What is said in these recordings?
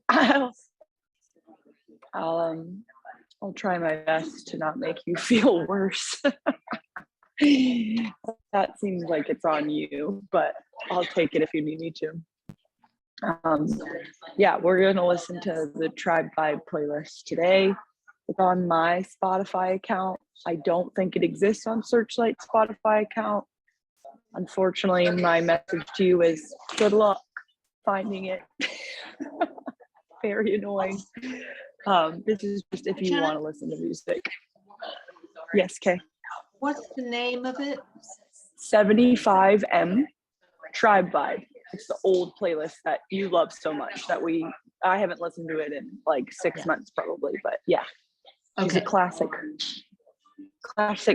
I'll, I'll I'll try my best to not make you feel worse. That seems like it's on you, but I'll take it if you need me to. Yeah, we're going to listen to the Tribe Vibe playlist today. It's on my Spotify account. I don't think it exists on Searchlight's Spotify account. Unfortunately, my message to you is good luck finding it. Very annoying. This is just if you want to listen to music. Yes, Kay. What's the name of it? 75M Tribe Vibe. It's the old playlist that you love so much that I haven't listened to it in like 6 months probably, but yeah. She's a classic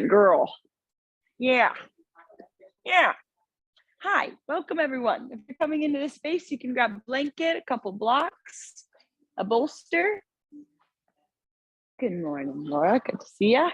girl. Yeah. Hi, welcome everyone. If you're coming into this space, you can grab a blanket, a couple blocks, a bolster. Good morning, Laura. Good to see ya.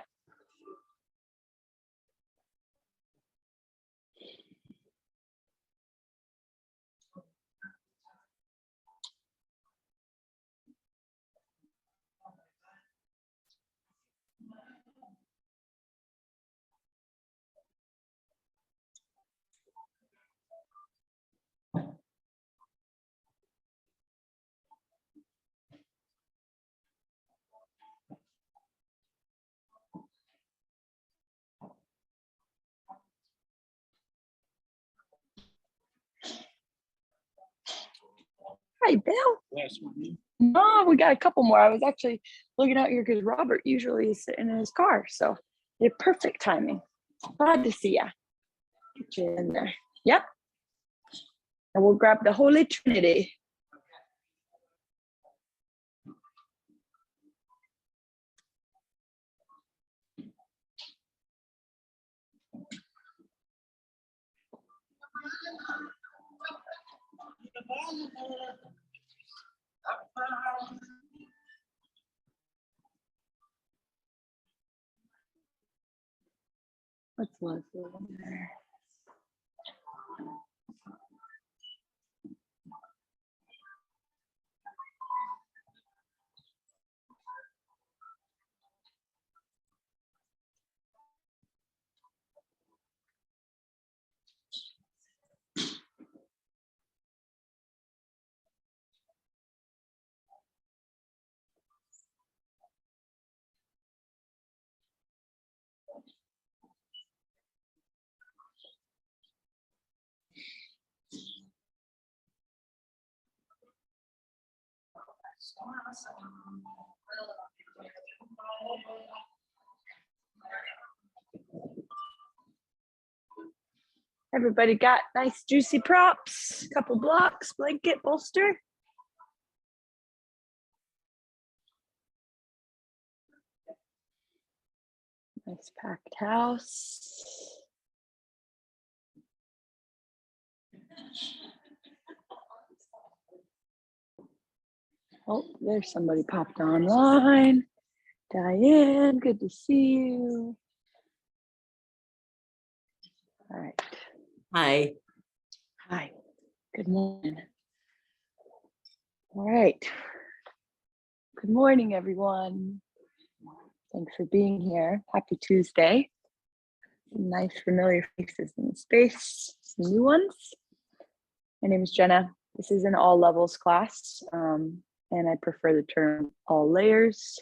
Hi, Bill. Oh, we got a couple more. I was actually looking out here because Robert usually is sitting in his car. So you have perfect timing. Glad to see ya. Get you in there. Yep. And we'll grab the Holy Trinity. What's Leslie in there? Everybody got nice juicy props, couple blocks, blanket, bolster. Nice packed house. Oh, there's somebody popped online. Diane, good to see you. All right. Hi. Hi. Good morning. All right. Good morning, everyone. Thanks for being here. Happy Tuesday. Some nice familiar faces in the space, some new ones. My name is Jenna. This is an all levels class, and I prefer the term all layers.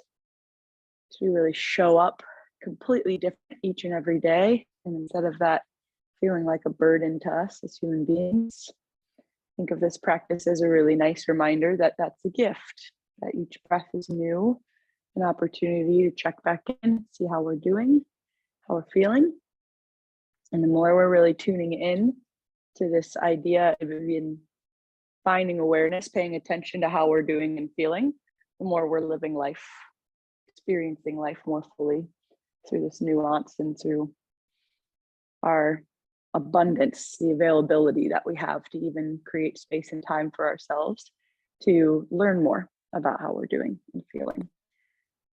So we really show up completely different each and every day. And instead of that feeling like a burden to us as human beings, think of this practice as a really nice reminder that that's a gift, that each breath is new, an opportunity to check back in, see how we're doing, how we're feeling. And the more we're really tuning in to this idea of even finding awareness, paying attention to how we're doing and feeling, the more we're living life, experiencing life more fully through this nuance and through our abundance, the availability that we have to even create space and time for ourselves to learn more about how we're doing and feeling.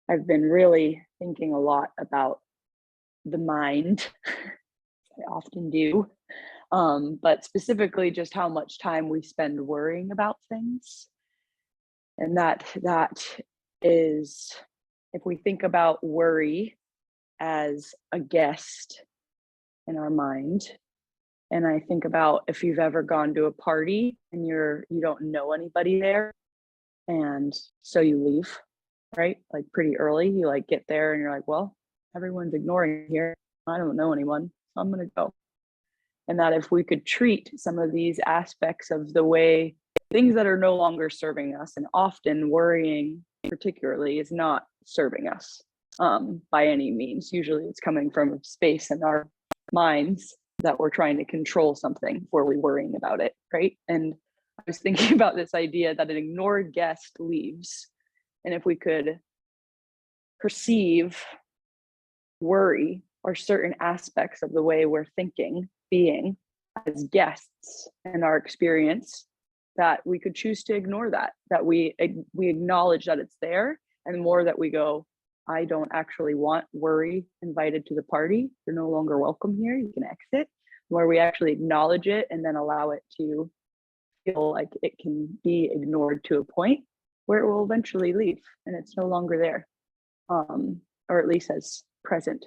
I've been really thinking a lot about the mind. I often do, but specifically just how much time we spend worrying about things. And that is, if we think about worry as a guest in our mind, and I think about if you've ever gone to a party and you don't know anybody there, and so you leave, right? Like pretty early, you like get there and you're like, well, everyone's ignoring here. I don't know anyone, so I'm gonna go. And that if we could treat some of these aspects of the way things that are no longer serving us, and often worrying particularly is not serving us by any means. Usually it's coming from a space in our minds that we're trying to control something before we're worrying about it, right? And I was thinking about this idea that an ignored guest leaves. And if we could perceive worry or certain aspects of the way we're thinking, being as guests in our experience, that we could choose to ignore that we acknowledge that it's there, and the more that we go, I don't actually want worry invited to the party, you're no longer welcome here, you can exit, where we actually acknowledge it and then allow it to feel like it can be ignored to a point where it will eventually leave and it's no longer there, or at least as present.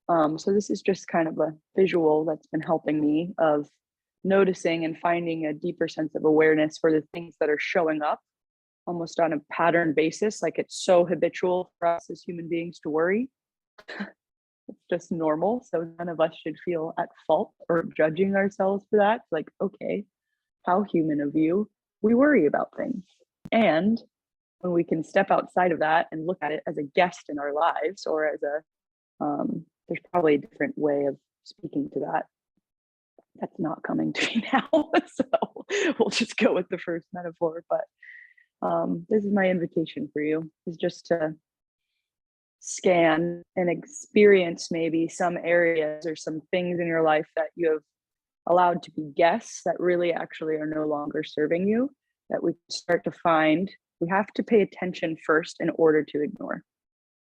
So this is just kind of a visual that's been helping me of noticing and finding a deeper sense of awareness for the things that are showing up almost on a pattern basis. Like it's so habitual for us as human beings to worry. It's just normal. So none of us should feel at fault or judging ourselves for that. It's like, okay, how human of you, we worry about things. And when we can step outside of that and look at it as a guest in our lives, or as there's probably a different way of speaking to that. That's not coming to me now. So we'll just go with the first metaphor. But this is my invitation for you, is just to scan and experience maybe some areas or some things in your life that you have allowed to be guests that really actually are no longer serving you, that we start to find we have to pay attention first in order to ignore.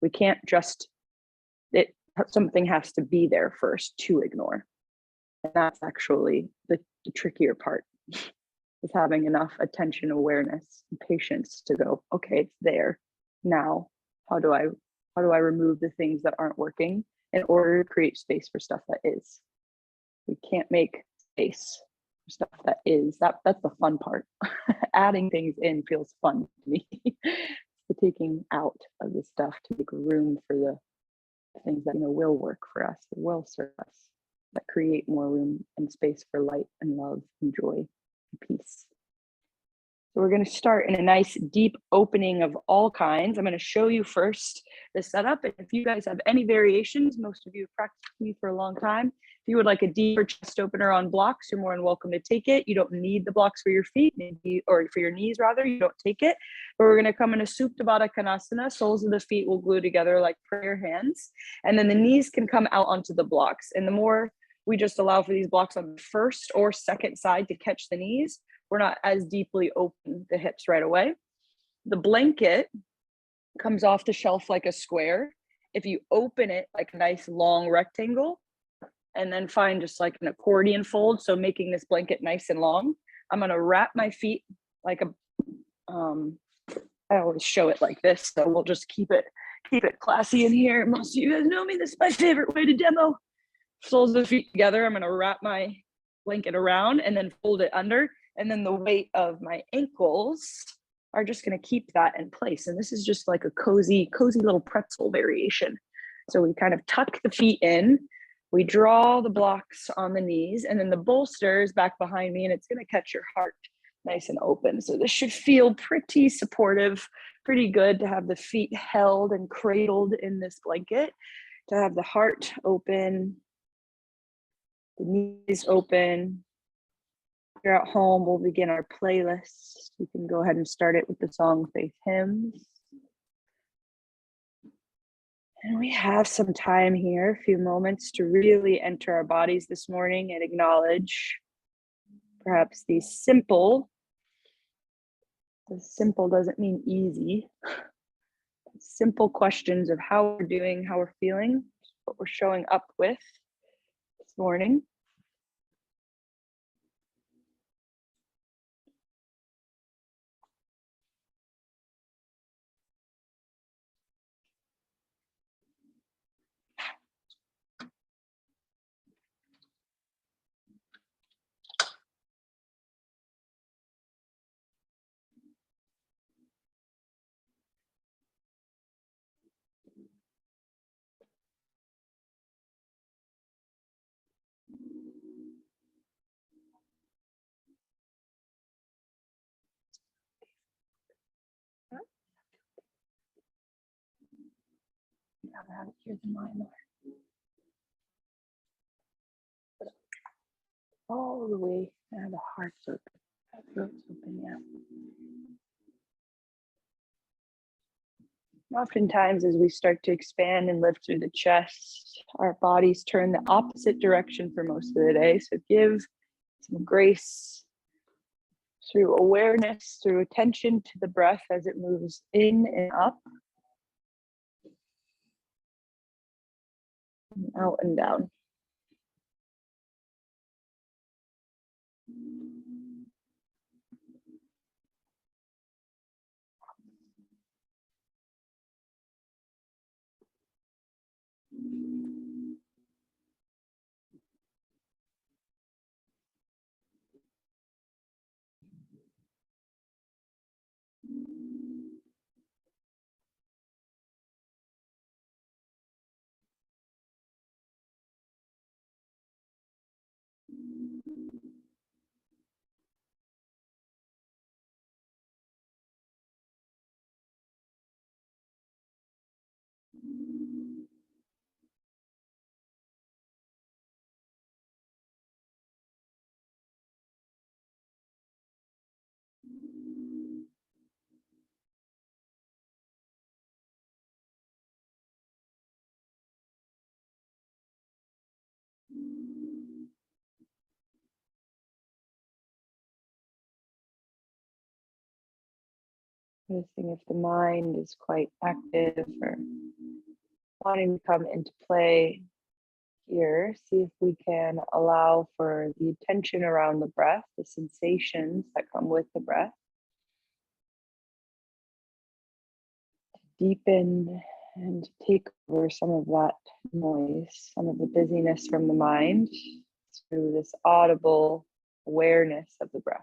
We can't just, something has to be there first to ignore. And that's actually the trickier part, is having enough attention, awareness, and patience to go, okay, it's there. Now, how do I remove the things that aren't working in order to create space for stuff that is? We can't make space for stuff that is. That's the fun part. Adding things in feels fun to me. The taking out of the stuff to make room for the things that will work for us, that will serve us, that create more room and space for light and love and joy and peace. So we're going to start in a nice deep opening of all kinds. I'm going to show you first the setup. And if you guys have any variations, most of you have practiced with me for a long time. If you would like a deeper chest opener on blocks, you're more than welcome to take it. You don't need the blocks for your feet, or for your knees rather, you don't take it. But we're going to come in a Supta Baddha Konasana. Soles of the feet will glue together like prayer hands. And then the knees can come out onto the blocks. And the more we just allow for these blocks on the first or second side to catch the knees, we're not as deeply open the hips right away. The blanket comes off the shelf like a square. If you open it like a nice long rectangle, and then find just like an accordion fold, so making this blanket nice and long, I'm gonna wrap my feet like a, I always show it like this, so we'll just keep it classy in here. Most of you guys know me, this is my favorite way to demo. Soles of the feet together, I'm gonna wrap my blanket around and then fold it under. And then the weight of my ankles are just going to keep that in place. And this is just like a cozy little pretzel variation. So we kind of tuck the feet in, we draw the blocks on the knees, and then the bolster is back behind me, and it's going to catch your heart nice and open. So this should feel pretty supportive, pretty good to have the feet held and cradled in this blanket, to have the heart open, the knees open. You're at home, we'll begin our playlist. You can go ahead and start it with the song Faith Hymns. And we have some time here, a few moments to really enter our bodies this morning and acknowledge perhaps these simple doesn't mean easy, simple questions of how we're doing, how we're feeling, what we're showing up with this morning. have it here than mine are. All the way. The heart's open. Throat's open, yeah. Oftentimes, as we start to expand and lift through the chest, our bodies turn the opposite direction for most of the day. So give some grace through awareness, through attention to the breath as it moves in and up, and out and down. Noticing if the mind is quite active or wanting to come into play here, see if we can allow for the attention around the breath, the sensations that come with the breath, to deepen and to take over some of that noise, some of the busyness from the mind through this audible awareness of the breath.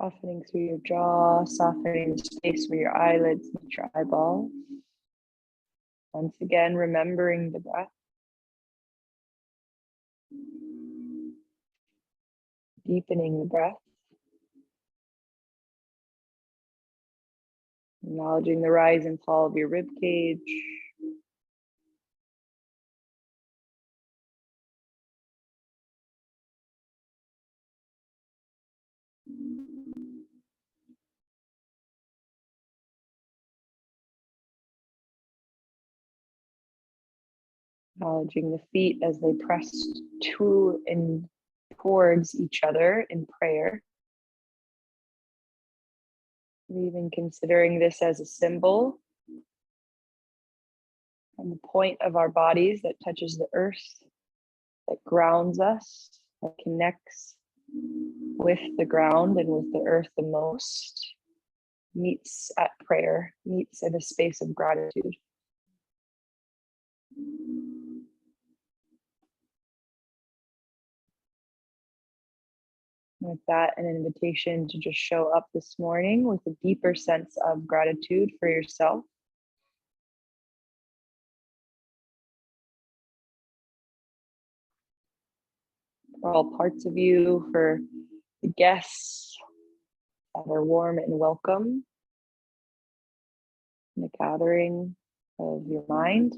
Softening through your jaw, softening the space where your eyelids meet your eyeballs. Once again, remembering the breath. Deepening the breath. Acknowledging the rise and fall of your rib cage. Acknowledging the feet as they press to and towards each other in prayer. Even considering this as a symbol from the point of our bodies that touches the earth, that grounds us, that connects with the ground and with the earth the most, meets at prayer, meets in a space of gratitude. With that, an invitation to just show up this morning with a deeper sense of gratitude for yourself. For all parts of you, for the guests that are warm and welcome in the gathering of your mind,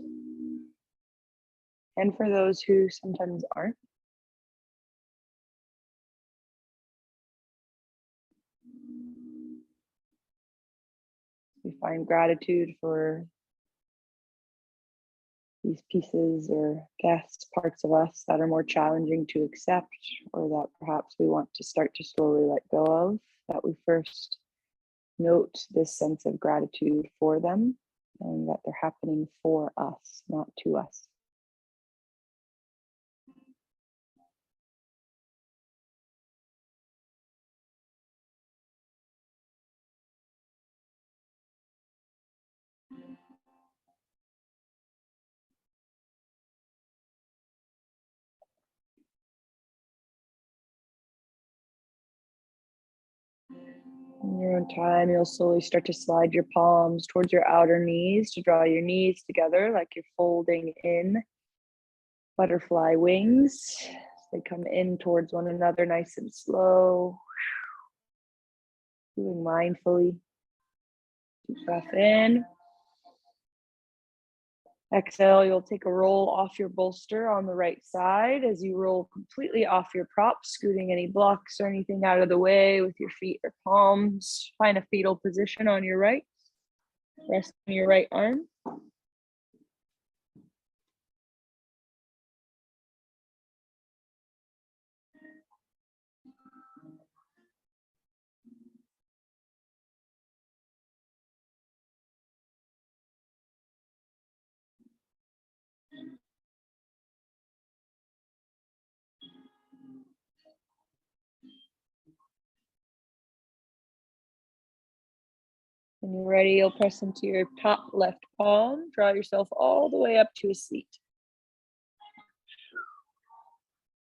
and for those who sometimes aren't. We find gratitude for these pieces or guests, parts of us that are more challenging to accept, or that perhaps we want to start to slowly let go of, that we first Note this sense of gratitude for them and that they're happening for us, not to us. In your own time, you'll slowly start to slide your palms towards your outer knees to draw your knees together like you're folding in butterfly wings. They come in towards one another nice and slow. Doing mindfully. Deep breath in. Exhale, you'll take a roll off your bolster on the right side as you roll completely off your prop, scooting any blocks or anything out of the way with your feet or palms. Find a fetal position on your right. Rest on your right arm. When you're ready, you'll press into your top left palm. Draw yourself all the way up to a seat.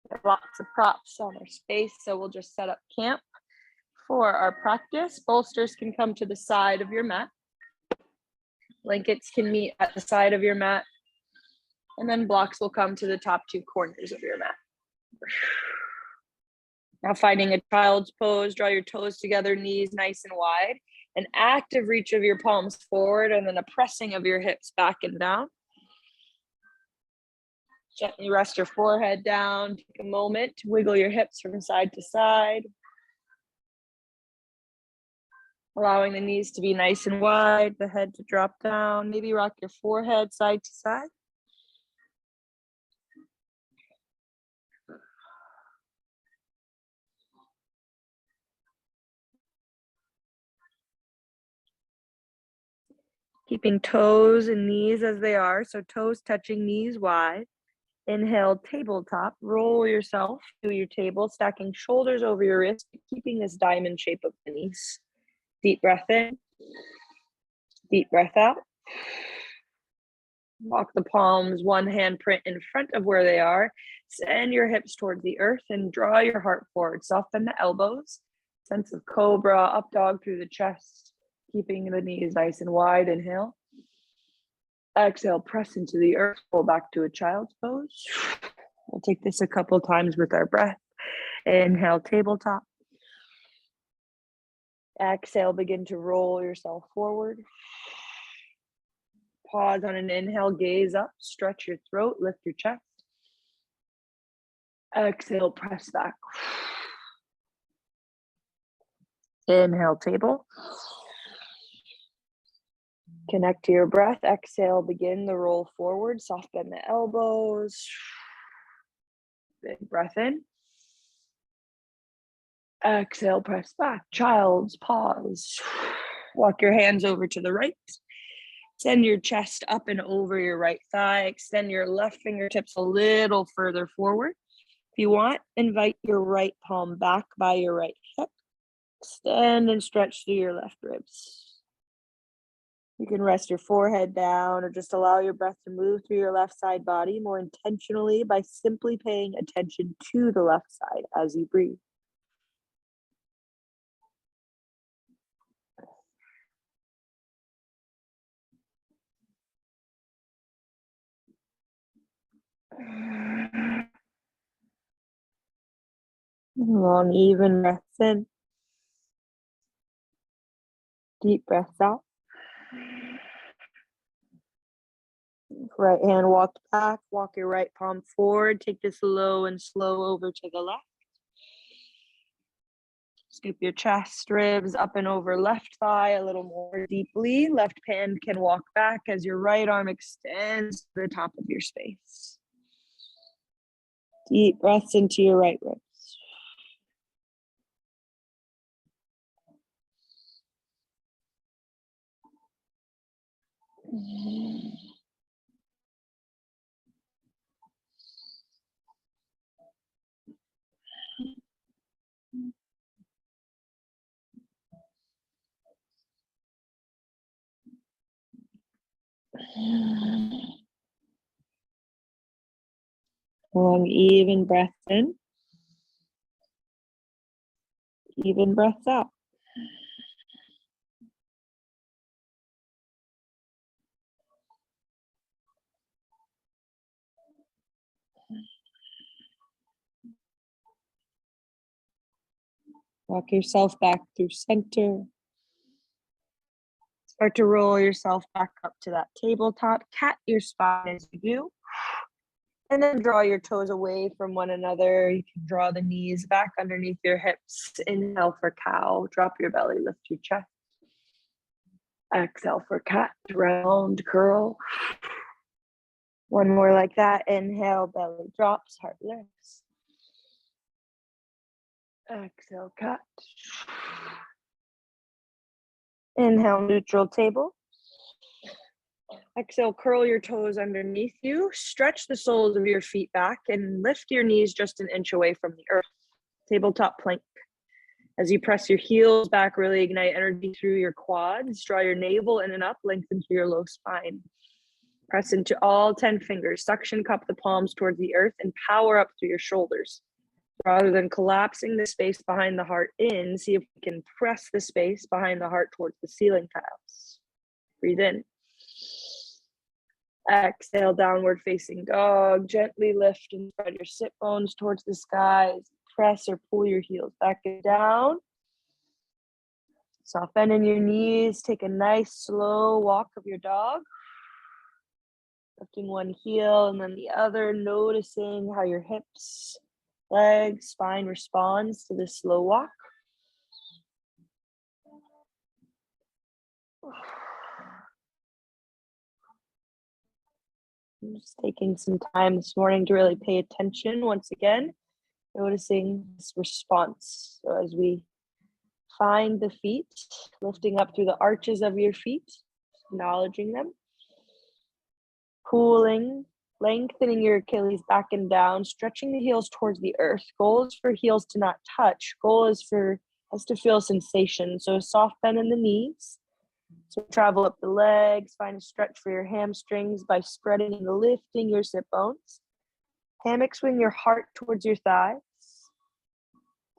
There are lots of props on our space, so we'll just set up camp for our practice. Bolsters can come to the side of your mat. Blankets can meet at the side of your mat. And then blocks will come to the top two corners of your mat. Now finding a child's pose, draw your toes together, knees nice and wide. An active reach of your palms forward and then a pressing of your hips back and down. Gently rest your forehead down. Take a moment to wiggle your hips from side to side. Allowing the knees to be nice and wide, the head to drop down. Maybe rock your forehead side to side. Keeping toes and knees as they are, so toes touching, knees wide. Inhale, tabletop, roll yourself to your table, stacking shoulders over your wrist, keeping this diamond shape of the knees. Deep breath in, deep breath out. Walk the palms, one hand print in front of where they are. Send your hips towards the earth and draw your heart forward. Soften the elbows. Sense of cobra, up dog through the chest, keeping the knees nice and wide. Inhale. Exhale, press into the earth, pull back to a child's pose. We'll take this a couple times with our breath. Inhale, tabletop. Exhale, begin to roll yourself forward. Pause on an inhale, gaze up, stretch your throat, lift your chest. Exhale, press back. Inhale, table. Connect to your breath. Exhale, begin the roll forward. Soften the elbows. Big breath in. Exhale, press back. Child's pause. Walk your hands over to the right. Send your chest up and over your right thigh. Extend your left fingertips a little further forward. If you want, invite your right palm back by your right hip. Extend and stretch through your left ribs. You can rest your forehead down or just allow your breath to move through your left side body more intentionally by simply paying attention to the left side as you breathe. Long, even breaths in. Deep breaths out. Right hand walked back, walk your right palm forward. Take this low and slow over to the left. Scoop your chest, ribs up and over left thigh a little more deeply. Left hand can walk back as your right arm extends to the top of your space. Deep breaths into your right ribs. Long, even breaths in, even breaths out. Walk yourself back through center. Start to roll yourself back up to that tabletop. Cat your spine as you do. And then draw your toes away from one another. You can draw the knees back underneath your hips. Inhale for cow. Drop your belly, lift your chest. Exhale for cat, round curl. One more like that. Inhale, belly drops, heart lifts. Exhale, cat. Inhale, neutral table. Exhale, curl your toes underneath you. Stretch the soles of your feet back and lift your knees just an inch away from the earth. Tabletop plank. As you press your heels back, really ignite energy through your quads. Draw your navel in and up, lengthen through your low spine. Press into all 10 fingers. Suction cup the palms towards the earth and power up through your shoulders. Rather than collapsing the space behind the heart in, see if we can press the space behind the heart towards the ceiling tiles. Breathe in. Exhale, downward facing dog. Gently lift and spread your sit bones towards the skies. Press or pull your heels back and down. Soften in your knees. Take a nice slow walk of your dog. Lifting one heel and then the other, noticing how your hips, legs, spine responds to this slow walk. I'm just taking some time this morning to really pay attention once again, noticing this response. So as we find the feet, lifting up through the arches of your feet, acknowledging them, pulling, lengthening your Achilles back and down, stretching the heels towards the earth. Goal is for heels to not touch. Goal is for us to feel sensation. So a soft bend in the knees. So travel up the legs, find a stretch for your hamstrings by spreading and lifting your sit bones. Hammock swing your heart towards your thighs.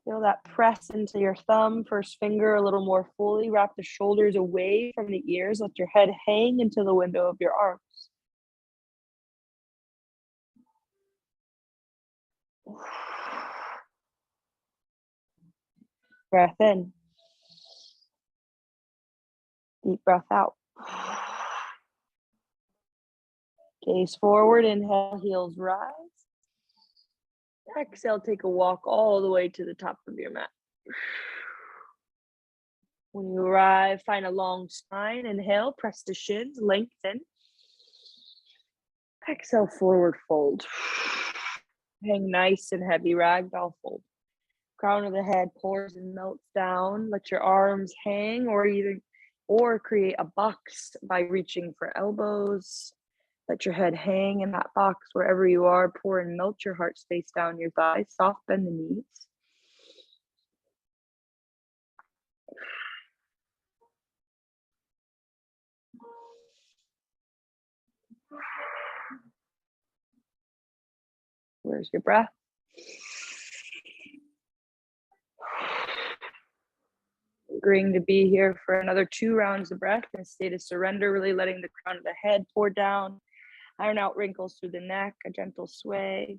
Feel that press into your thumb, first finger a little more fully. Wrap the shoulders away from the ears. Let your head hang into the window of your arms. Breath in. Deep breath out. Gaze forward, inhale, heels rise. Exhale, take a walk all the way to the top of your mat. When you arrive, find a long spine. Inhale, press the shins, lengthen. Exhale, forward fold. Hang nice and heavy, ragdoll fold. Crown of the head pours and melts down. Let your arms hang or create a box by reaching for elbows. Let your head hang in that box wherever you are. Pour and melt your heart space down your thighs. Soft bend the knees. Where's your breath? Agreeing to be here for another 2 rounds of breath in a state of surrender, really letting the crown of the head pour down. Iron out wrinkles through the neck, a gentle sway.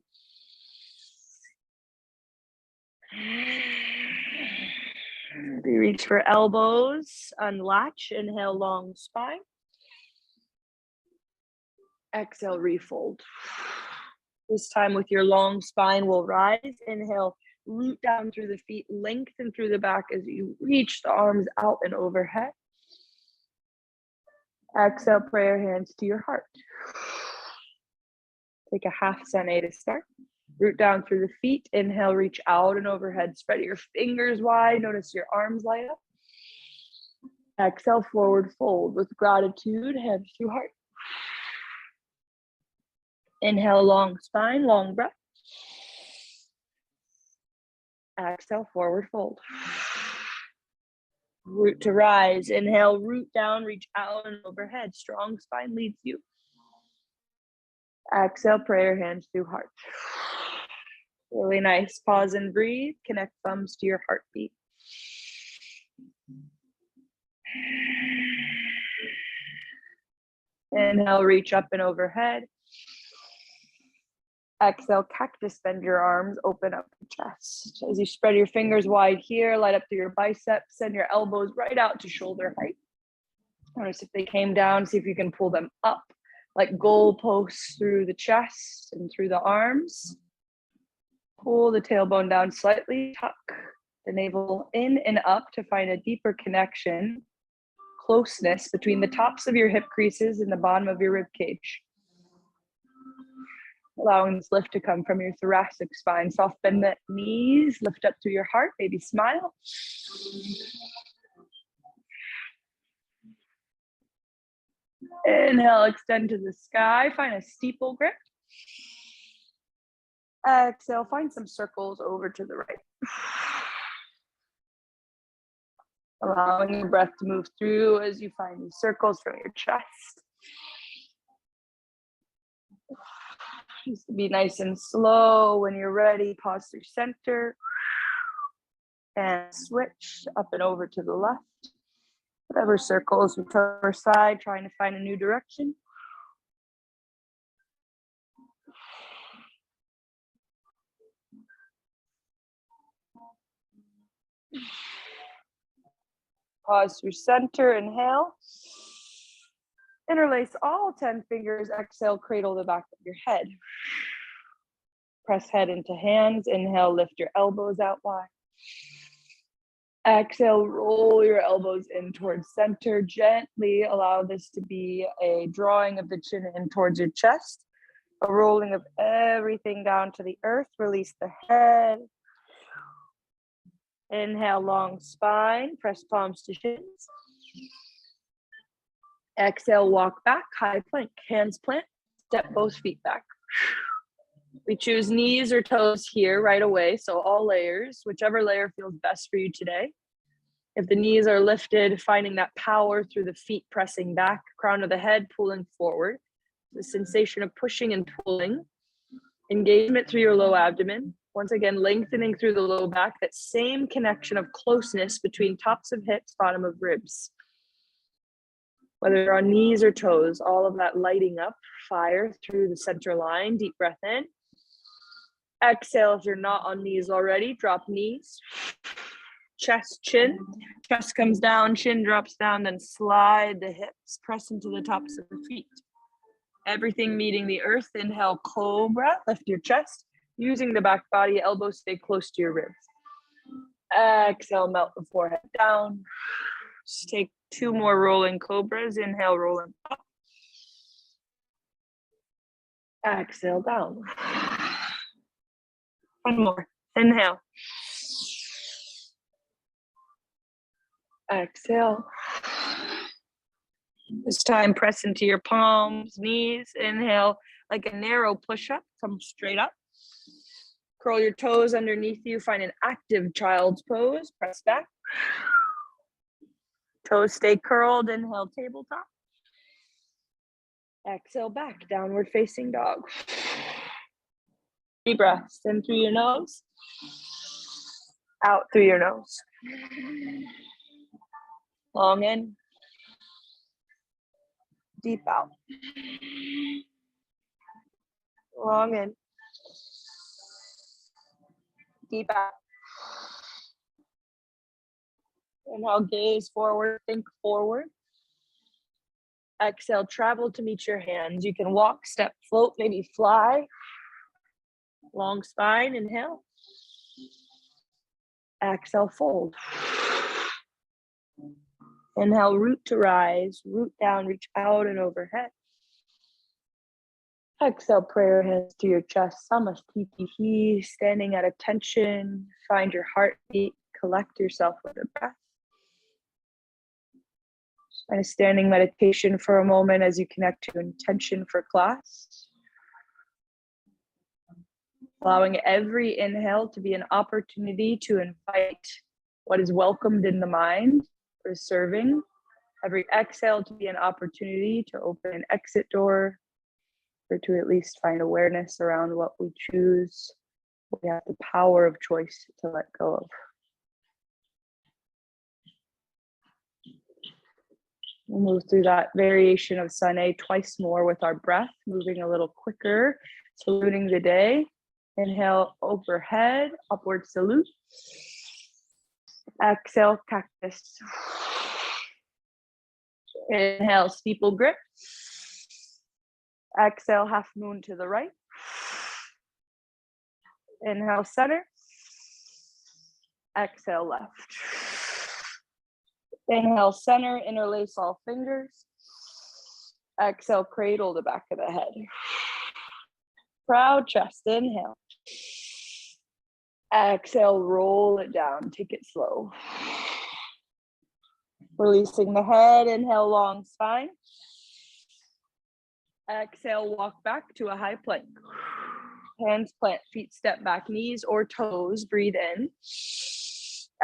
We reach for elbows, unlatch, inhale, long spine. Exhale, refold. This time with your long spine, we'll rise. Inhale, root down through the feet, lengthen through the back as you reach the arms out and overhead. Exhale, pray your hands to your heart. Take a half sene to start. Root down through the feet. Inhale, reach out and overhead. Spread your fingers wide. Notice your arms light up. Exhale, forward fold with gratitude, hands to heart. Inhale, long spine, long breath. Exhale, forward fold. Root to rise. Inhale, root down, reach out and overhead. Strong spine leads you. Exhale, prayer hands to heart. Really nice. Pause and breathe. Connect thumbs to your heartbeat. Inhale, reach up and overhead. Exhale, cactus, bend your arms, open up the chest. As you spread your fingers wide here, light up through your biceps, send your elbows right out to shoulder height. Notice if they came down, see if you can pull them up like goalposts through the chest and through the arms. Pull the tailbone down slightly, tuck the navel in and up to find a deeper connection, closeness between the tops of your hip creases and the bottom of your rib cage. Allowing this lift to come from your thoracic spine. Soft bend the knees, lift up through your heart, maybe smile. Inhale, extend to the sky, find a steeple grip. Exhale, find some circles over to the right. Allowing your breath to move through as you find these circles from your chest. Just be nice and slow. When you're ready, pause through center and switch up and over to the left. Whatever circles, whichever side, trying to find a new direction. Pause through center, inhale. Interlace all 10 fingers, exhale, cradle the back of your head. Press head into hands, inhale, lift your elbows out wide. Exhale, roll your elbows in towards center. Gently allow this to be a drawing of the chin in towards your chest, a rolling of everything down to the earth. Release the head. Inhale, long spine, press palms to shins. Exhale, walk back, high plank, hands plant, step both feet back. We choose knees or toes here right away, so all layers, whichever layer feels best for you today. If the knees are lifted, finding that power through the feet pressing back, crown of the head pulling forward, the sensation of pushing and pulling, engagement through your low abdomen. Once again, lengthening through the low back, that same connection of closeness between tops of hips, bottom of ribs. Whether you're on knees or toes, all of that lighting up, fire through the center line, deep breath in. Exhale, if you're not on knees already, drop knees. Chest, chin. Chest comes down, chin drops down, then slide the hips, press into the tops of the feet. Everything meeting the earth. Inhale, cobra, lift your chest. Using the back body, elbows stay close to your ribs. Exhale, melt the forehead down. Just take 2 more rolling cobras. Inhale, rolling up. Exhale, down. 1 more. Inhale. Exhale. This time, press into your palms, knees. Inhale, like a narrow push-up. Come straight up. Curl your toes underneath you. Find an active child's pose. Press back. Toes stay curled. Inhale, tabletop. Exhale, back. Downward facing dog. Deep breaths in through your nose. Out through your nose. Long in. Deep out. Long in. Deep out. Inhale, gaze forward, think forward. Exhale, travel to meet your hands. You can walk, step, float, maybe fly. Long spine, inhale. Exhale, fold. Inhale, root to rise, root down, reach out and overhead. Exhale, prayer hands to your chest, Samastitihi, standing at attention. Find your heartbeat, collect yourself with a breath. And a standing meditation for a moment as you connect to intention for class. Allowing every inhale to be an opportunity to invite what is welcomed in the mind for serving. Every exhale to be an opportunity to open an exit door, or to at least find awareness around what we choose, what we have the power of choice to let go of. We'll move through that variation of Sun A twice more with our breath, moving a little quicker, saluting the day. Inhale, overhead, upward salute. Exhale, cactus. Inhale, steeple grip. Exhale, half moon to the right. Inhale, center. Exhale, left. Inhale, center, interlace all fingers. Exhale, cradle the back of the head. Proud chest, inhale. Exhale, roll it down, take it slow. Releasing the head, inhale, long spine. Exhale, walk back to a high plank. Hands plant, feet step back, knees or toes, breathe in.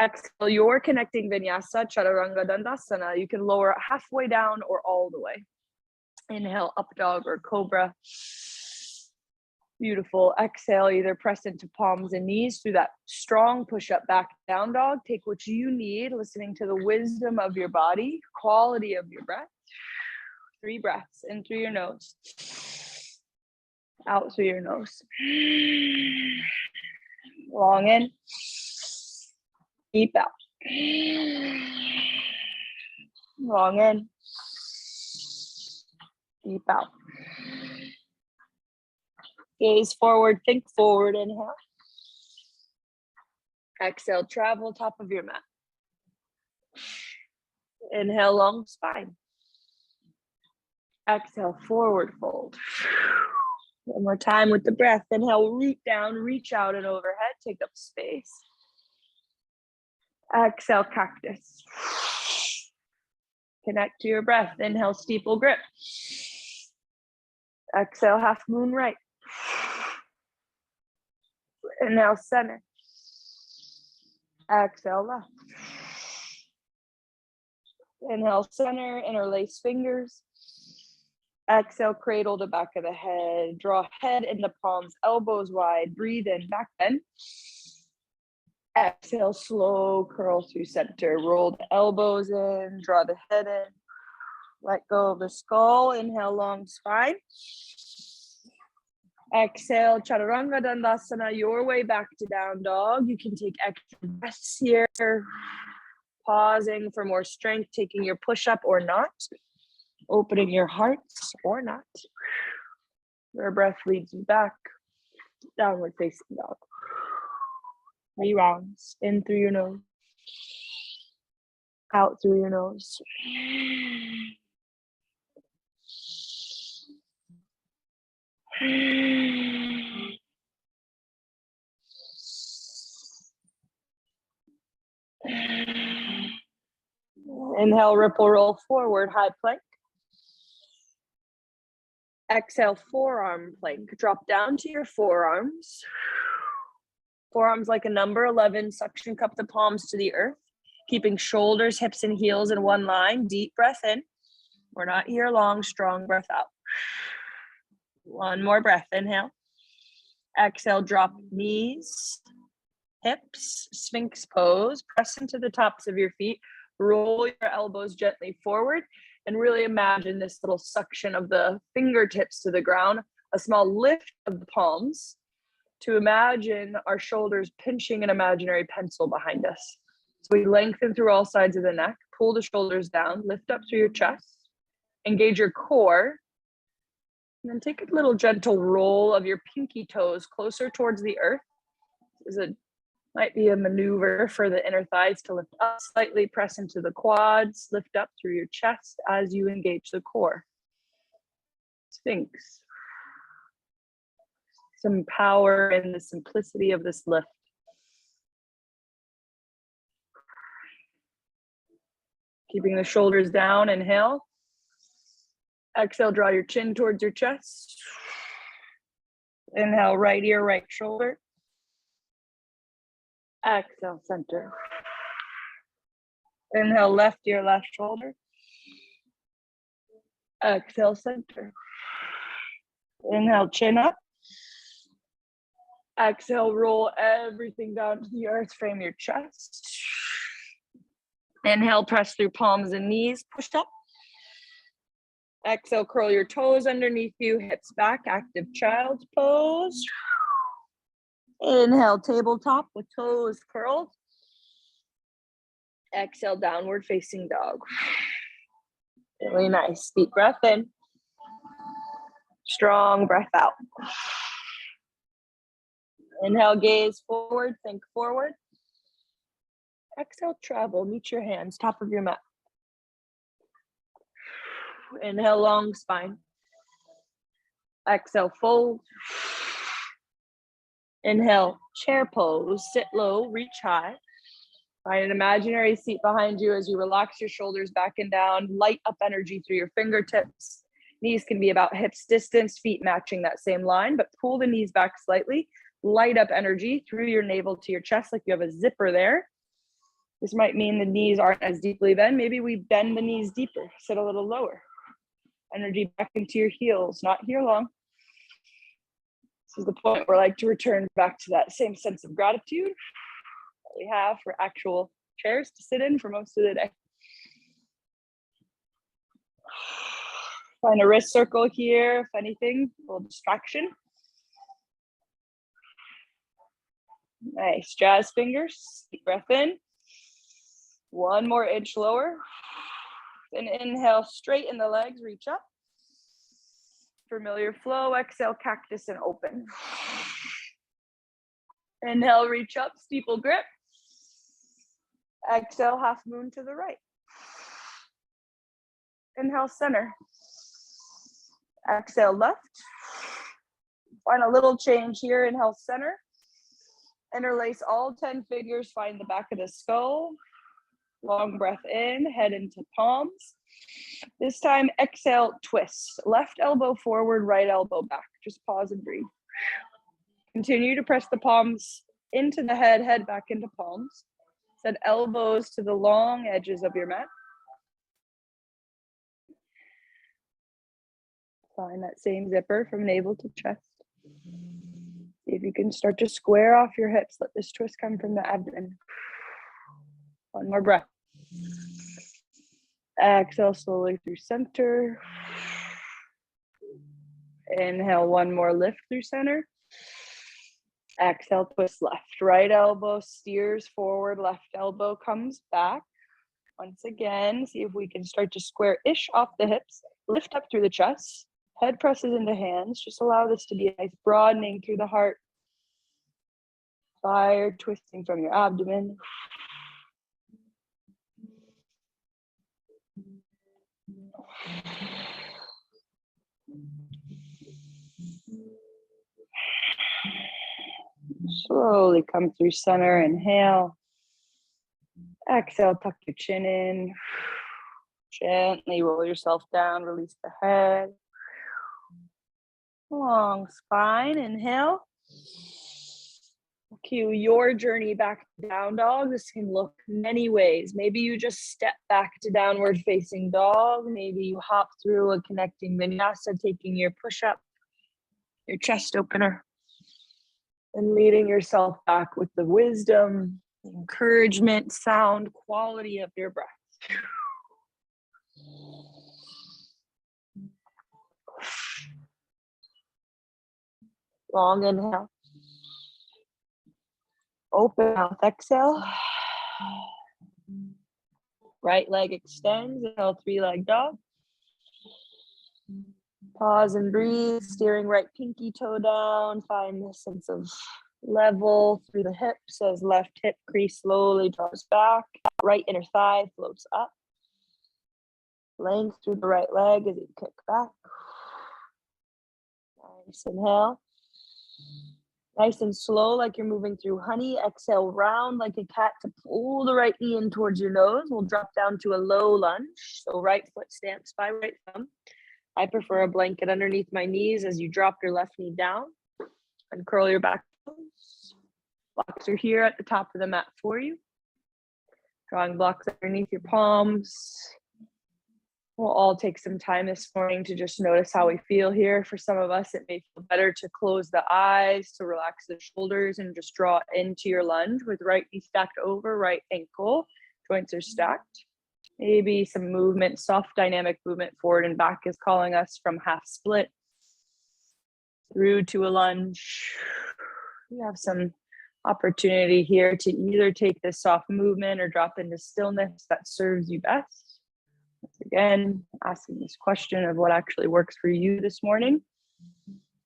Exhale, your connecting vinyasa, chaturanga dandasana. You can lower it halfway down or all the way. Inhale, up dog or cobra. Beautiful. Exhale, either press into palms and knees through that strong push-up back down dog. Take what you need, listening to the wisdom of your body, quality of your breath. 3 breaths in through your nose, out through your nose. Long in, deep out. Long in, deep out. Gaze forward, think forward, inhale. Exhale, travel top of your mat. Inhale, long spine. Exhale, forward fold. One more time with the breath. Inhale, root down, reach out and overhead, take up space. Exhale, cactus. Connect to your breath. Inhale, steeple grip. Exhale, half moon right. Inhale, center. Exhale, left. Inhale, center, interlace fingers. Exhale, cradle the back of the head. Draw head into palms, elbows wide. Breathe in, back bend. Exhale, slow curl through center. Roll the elbows in, draw the head in. Let go of the skull. Inhale, long spine. Exhale, chaturanga dandasana, your way back to down dog. You can take extra breaths here. Pausing for more strength, taking your push-up or not. Opening your hearts or not. Your breath leads you back. Downward facing dog. 3 rounds. In through your nose. Out through your nose. Inhale, ripple roll forward, high plank. Exhale, forearm plank. Drop down to your forearms. Forearms like a number 11, suction cup the palms to the earth. Keeping shoulders, hips, and heels in one line. Deep breath in. We're not here long, strong breath out. One more breath, inhale. Exhale, drop knees, hips, sphinx pose. Press into the tops of your feet. Roll your elbows gently forward and really imagine this little suction of the fingertips to the ground, a small lift of the palms to imagine our shoulders pinching an imaginary pencil behind us. So we lengthen through all sides of the neck, pull the shoulders down, lift up through your chest, engage your core, and then take a little gentle roll of your pinky toes closer towards the earth. This might be a maneuver for the inner thighs to lift up slightly, press into the quads, lift up through your chest as you engage the core. Sphinx. Some power in the simplicity of this lift. Keeping the shoulders down, inhale. Exhale, draw your chin towards your chest. Inhale, right ear, right shoulder. Exhale, center. Inhale, left ear, left shoulder. Exhale, center. Inhale, chin up. Exhale, roll everything down to the earth, frame your chest. Inhale, press through palms and knees, push up. Exhale, curl your toes underneath you, hips back, active child's pose. Inhale, tabletop with toes curled. Exhale, downward facing dog. Really nice. Deep breath in. Strong breath out. Inhale, gaze forward, think forward. Exhale, travel, meet your hands, top of your mat. Inhale, long spine. Exhale, fold. Inhale, chair pose, sit low, reach high. Find an imaginary seat behind you as you relax your shoulders back and down, light up energy through your fingertips. Knees can be about hips distance, feet matching that same line, but pull the knees back slightly. Light up energy through your navel to your chest like you have a zipper there. This might mean the knees aren't as deeply bent. Maybe we bend the knees deeper, sit a little lower. Energy back into your heels, not here long. This is the point where I like to return back to that same sense of gratitude that we have for actual chairs to sit in for most of the day. Find a wrist circle here, if anything, a little distraction. Nice, jazz fingers, deep breath in. One more inch lower. Then inhale, straighten the legs, reach up. Familiar flow, exhale, cactus and open. Inhale, reach up, steeple grip. Exhale, half moon to the right. Inhale, center. Exhale, left. Find a little change here, inhale, center. Interlace all 10 fingers, find the back of the skull. Long breath in, head into palms. This time, exhale, twist. Left elbow forward, right elbow back. Just pause and breathe. Continue to press the palms into the head, head back into palms. Send elbows to the long edges of your mat. Find that same zipper from navel to chest. See if you can start to square off your hips. Let this twist come from the abdomen. One more breath. Exhale slowly through center. Inhale, one more lift through center. Exhale, twist left. Right elbow steers forward, left elbow comes back. Once again, see if we can start to square-ish off the hips. Lift up through the chest. Head presses into hands. Just allow this to be a nice broadening through the heart. Fire twisting from your abdomen. Slowly come through center, inhale. Exhale, tuck your chin in. Gently roll yourself down, release the head. Long spine, inhale. Cue your journey back to down dog. This can look many ways. Maybe you just step back to downward facing dog. Maybe you hop through a connecting vinyasa, taking your push-up, your chest opener, and leading yourself back with the wisdom, encouragement, sound, quality of your breath. Long inhale. Open mouth, exhale. Right leg extends, inhale, three-leg dog. Pause and breathe, steering right pinky toe down. Find a sense of level through the hips as left hip crease slowly draws back. Right inner thigh floats up. Length through the right leg as you kick back. Nice, inhale. Nice and slow, like you're moving through honey. Exhale, round like a cat to pull the right knee in towards your nose. We'll drop down to a low lunge. So right foot stamps by right thumb. I prefer a blanket underneath my knees as you drop your left knee down and curl your back toes. Blocks are here at the top of the mat for you. Drawing blocks underneath your palms. We'll all take some time this morning to just notice how we feel here. For some of us, it may feel better to close the eyes, to relax the shoulders, and just draw into your lunge with right knee stacked over right ankle. Joints are stacked. Maybe some movement, soft dynamic movement forward and back is calling us from half split through to a lunge. We have some opportunity here to either take this soft movement or drop into stillness that serves you best. Once again, asking this question of what actually works for you this morning,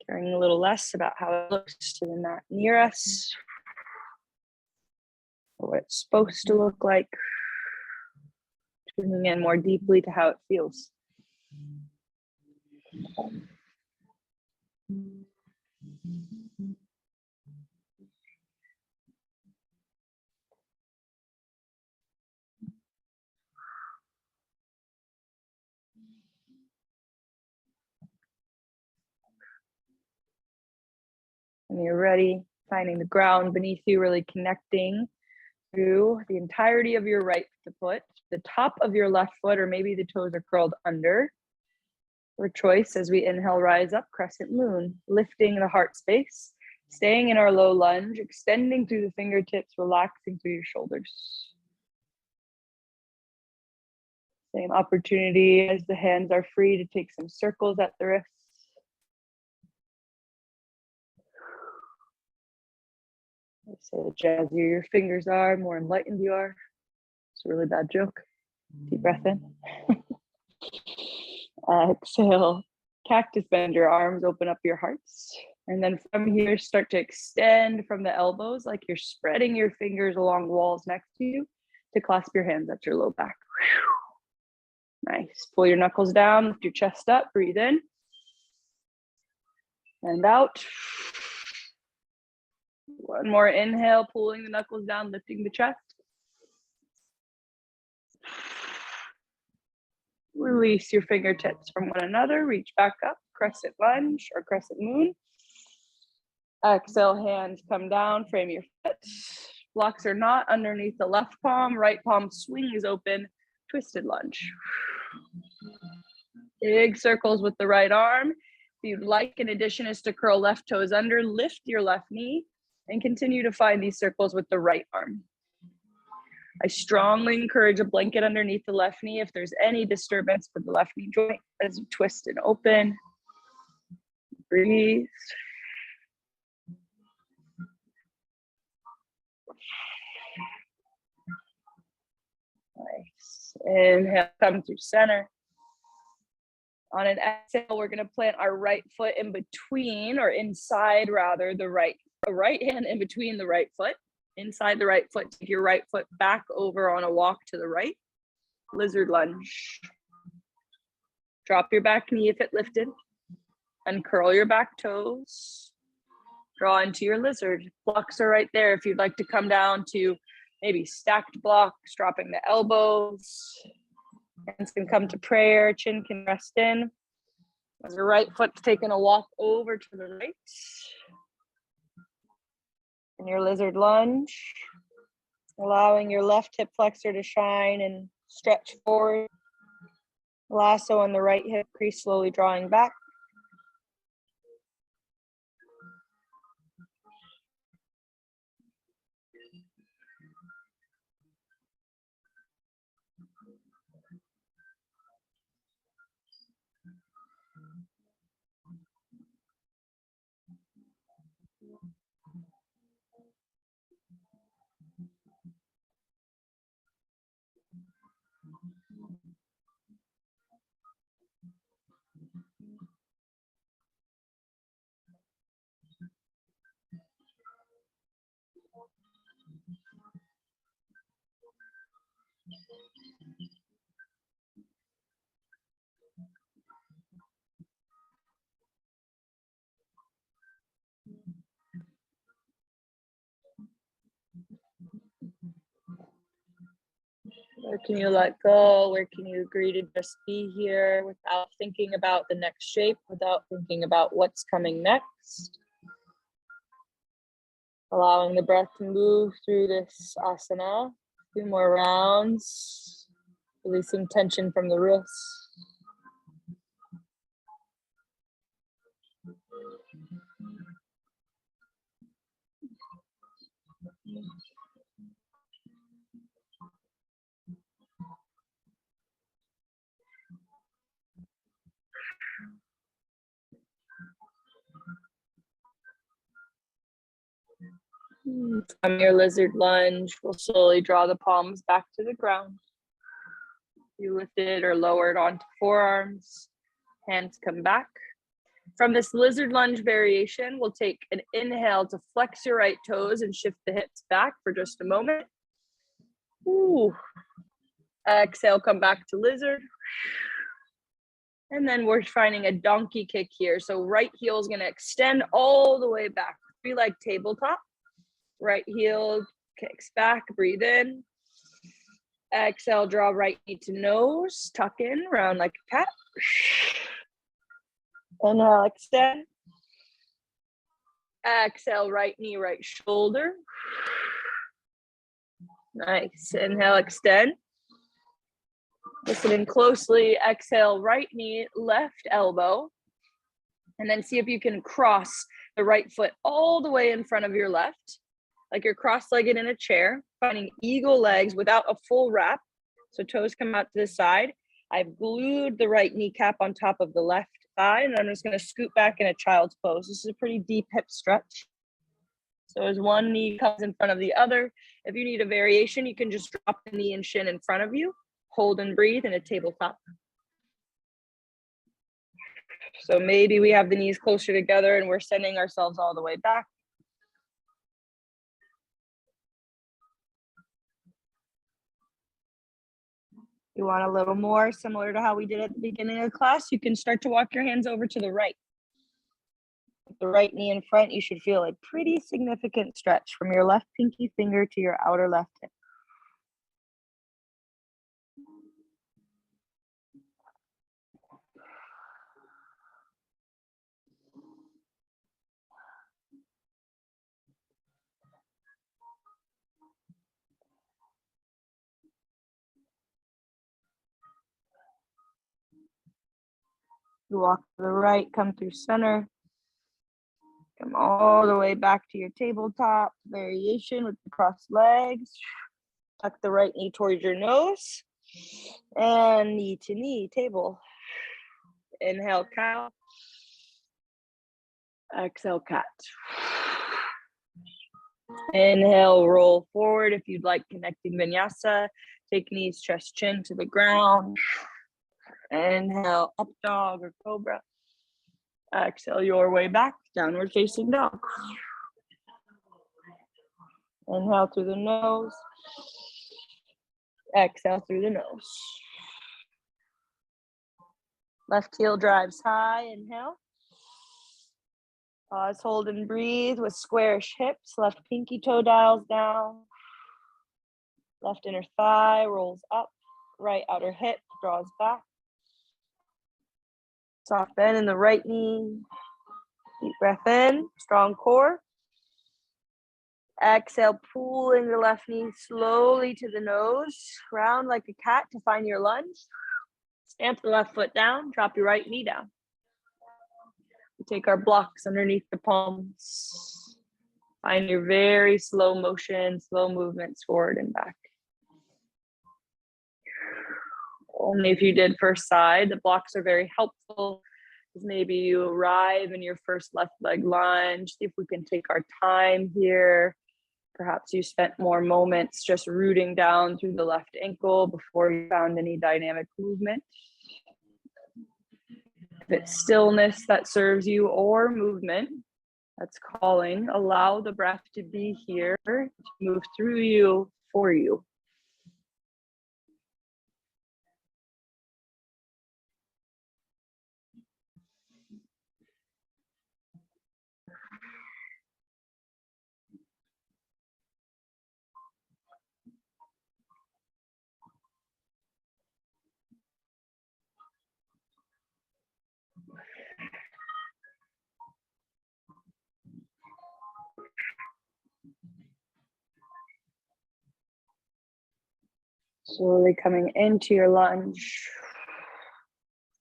caring a little less about how it looks to the mat near us, or what it's supposed to look like, tuning in more deeply to how it feels. When you're ready, finding the ground beneath you, really connecting through the entirety of your right foot, the top of your left foot, or maybe the toes are curled under. Your choice as we inhale, rise up, crescent moon, lifting the heart space, staying in our low lunge, extending through the fingertips, relaxing through your shoulders. Same opportunity as the hands are free to take some circles at the wrists. They say the jazzier your fingers are, more enlightened you are. It's a really bad joke. Deep breath in. Exhale. Cactus, bend your arms, open up your hearts. And then from here, start to extend from the elbows like you're spreading your fingers along walls next to you to clasp your hands at your low back. Nice. Pull your knuckles down, lift your chest up, breathe in. And out. One more inhale, pulling the knuckles down, lifting the chest. Release your fingertips from one another, reach back up, crescent lunge or crescent moon. Exhale, hands come down, frame your foot. Blocks are not underneath the left palm, right palm swings open, twisted lunge. Big circles with the right arm. If you'd like, in addition, is to curl left toes under, lift your left knee, and continue to find these circles with the right arm. I strongly encourage a blanket underneath the left knee if there's any disturbance with the left knee joint as you twist and open. Breathe. Nice. Inhale, come through center. On an exhale, we're going to plant our right foot in between, or inside rather, the right hand in between the right foot. Inside the right foot, take your right foot back over on a walk to the right. Lizard lunge. Drop your back knee if it lifted. Uncurl your back toes. Draw into your lizard. Blocks are right there if you'd like to come down to maybe stacked blocks, dropping the elbows. Hands can come to prayer, chin can rest in. As the right foot's taking a walk over to the right. In your lizard lunge, allowing your left hip flexor to shine and stretch forward. Lasso on the right hip crease, slowly drawing back. Where can you let go? Where can you agree to just be here without thinking about the next shape, without thinking about what's coming next? Allowing the breath to move through this asana. A few more rounds, releasing tension from the wrists. From your lizard lunge, we'll slowly draw the palms back to the ground. You lifted or lowered onto forearms, hands come back. From this lizard lunge variation, we'll take an inhale to flex your right toes and shift the hips back for just a moment. Ooh. Exhale, come back to lizard. And then we're finding a donkey kick here. So right heel is going to extend all the way back. Be like tabletop. Right heel kicks back, breathe in. Exhale, draw right knee to nose, tuck in, round like a cat. Inhale, extend. Exhale, right knee, right shoulder. Nice. Inhale, extend. Listening closely. Exhale, right knee, left elbow. And then see if you can cross the right foot all the way in front of your left, like you're cross-legged in a chair, finding eagle legs without a full wrap. So toes come out to the side. I've glued the right kneecap on top of the left thigh, and I'm just going to scoot back in a child's pose. This is a pretty deep hip stretch. So as one knee comes in front of the other, if you need a variation, you can just drop the knee and shin in front of you, hold and breathe in a tabletop. So maybe we have the knees closer together and we're sending ourselves all the way back. You want a little more, similar to how we did at the beginning of class, you can start to walk your hands over to the right. With the right knee in front, you should feel a pretty significant stretch from your left pinky finger to your outer left hip. You walk to the right, come through center. Come all the way back to your tabletop variation with the crossed legs. Tuck the right knee towards your nose. And knee to knee, table. Inhale, cow. Exhale, cat. Inhale, roll forward if you'd like, connecting vinyasa. Take knees, chest, chin to the ground. Inhale, up dog or cobra. Exhale your way back, downward facing dog. Inhale through the nose. Exhale through the nose. Left heel drives high, inhale. Pause, hold and breathe with squarish hips. Left pinky toe dials down. Left inner thigh rolls up. Right outer hip draws back. Soft bend in the right knee. Deep breath in, strong core. Exhale, pulling the left knee slowly to the nose. Round like a cat to find your lunge. Stamp the left foot down, drop your right knee down. We take our blocks underneath the palms. Find your very slow motion, slow movements forward and back. Only if you did first side. The blocks are very helpful. Maybe you arrive in your first left leg lunge. See if we can take our time here. Perhaps you spent more moments just rooting down through the left ankle before you found any dynamic movement. If it's stillness that serves you or movement that's calling, allow the breath to be here, to move through you, for you. Slowly coming into your lunge.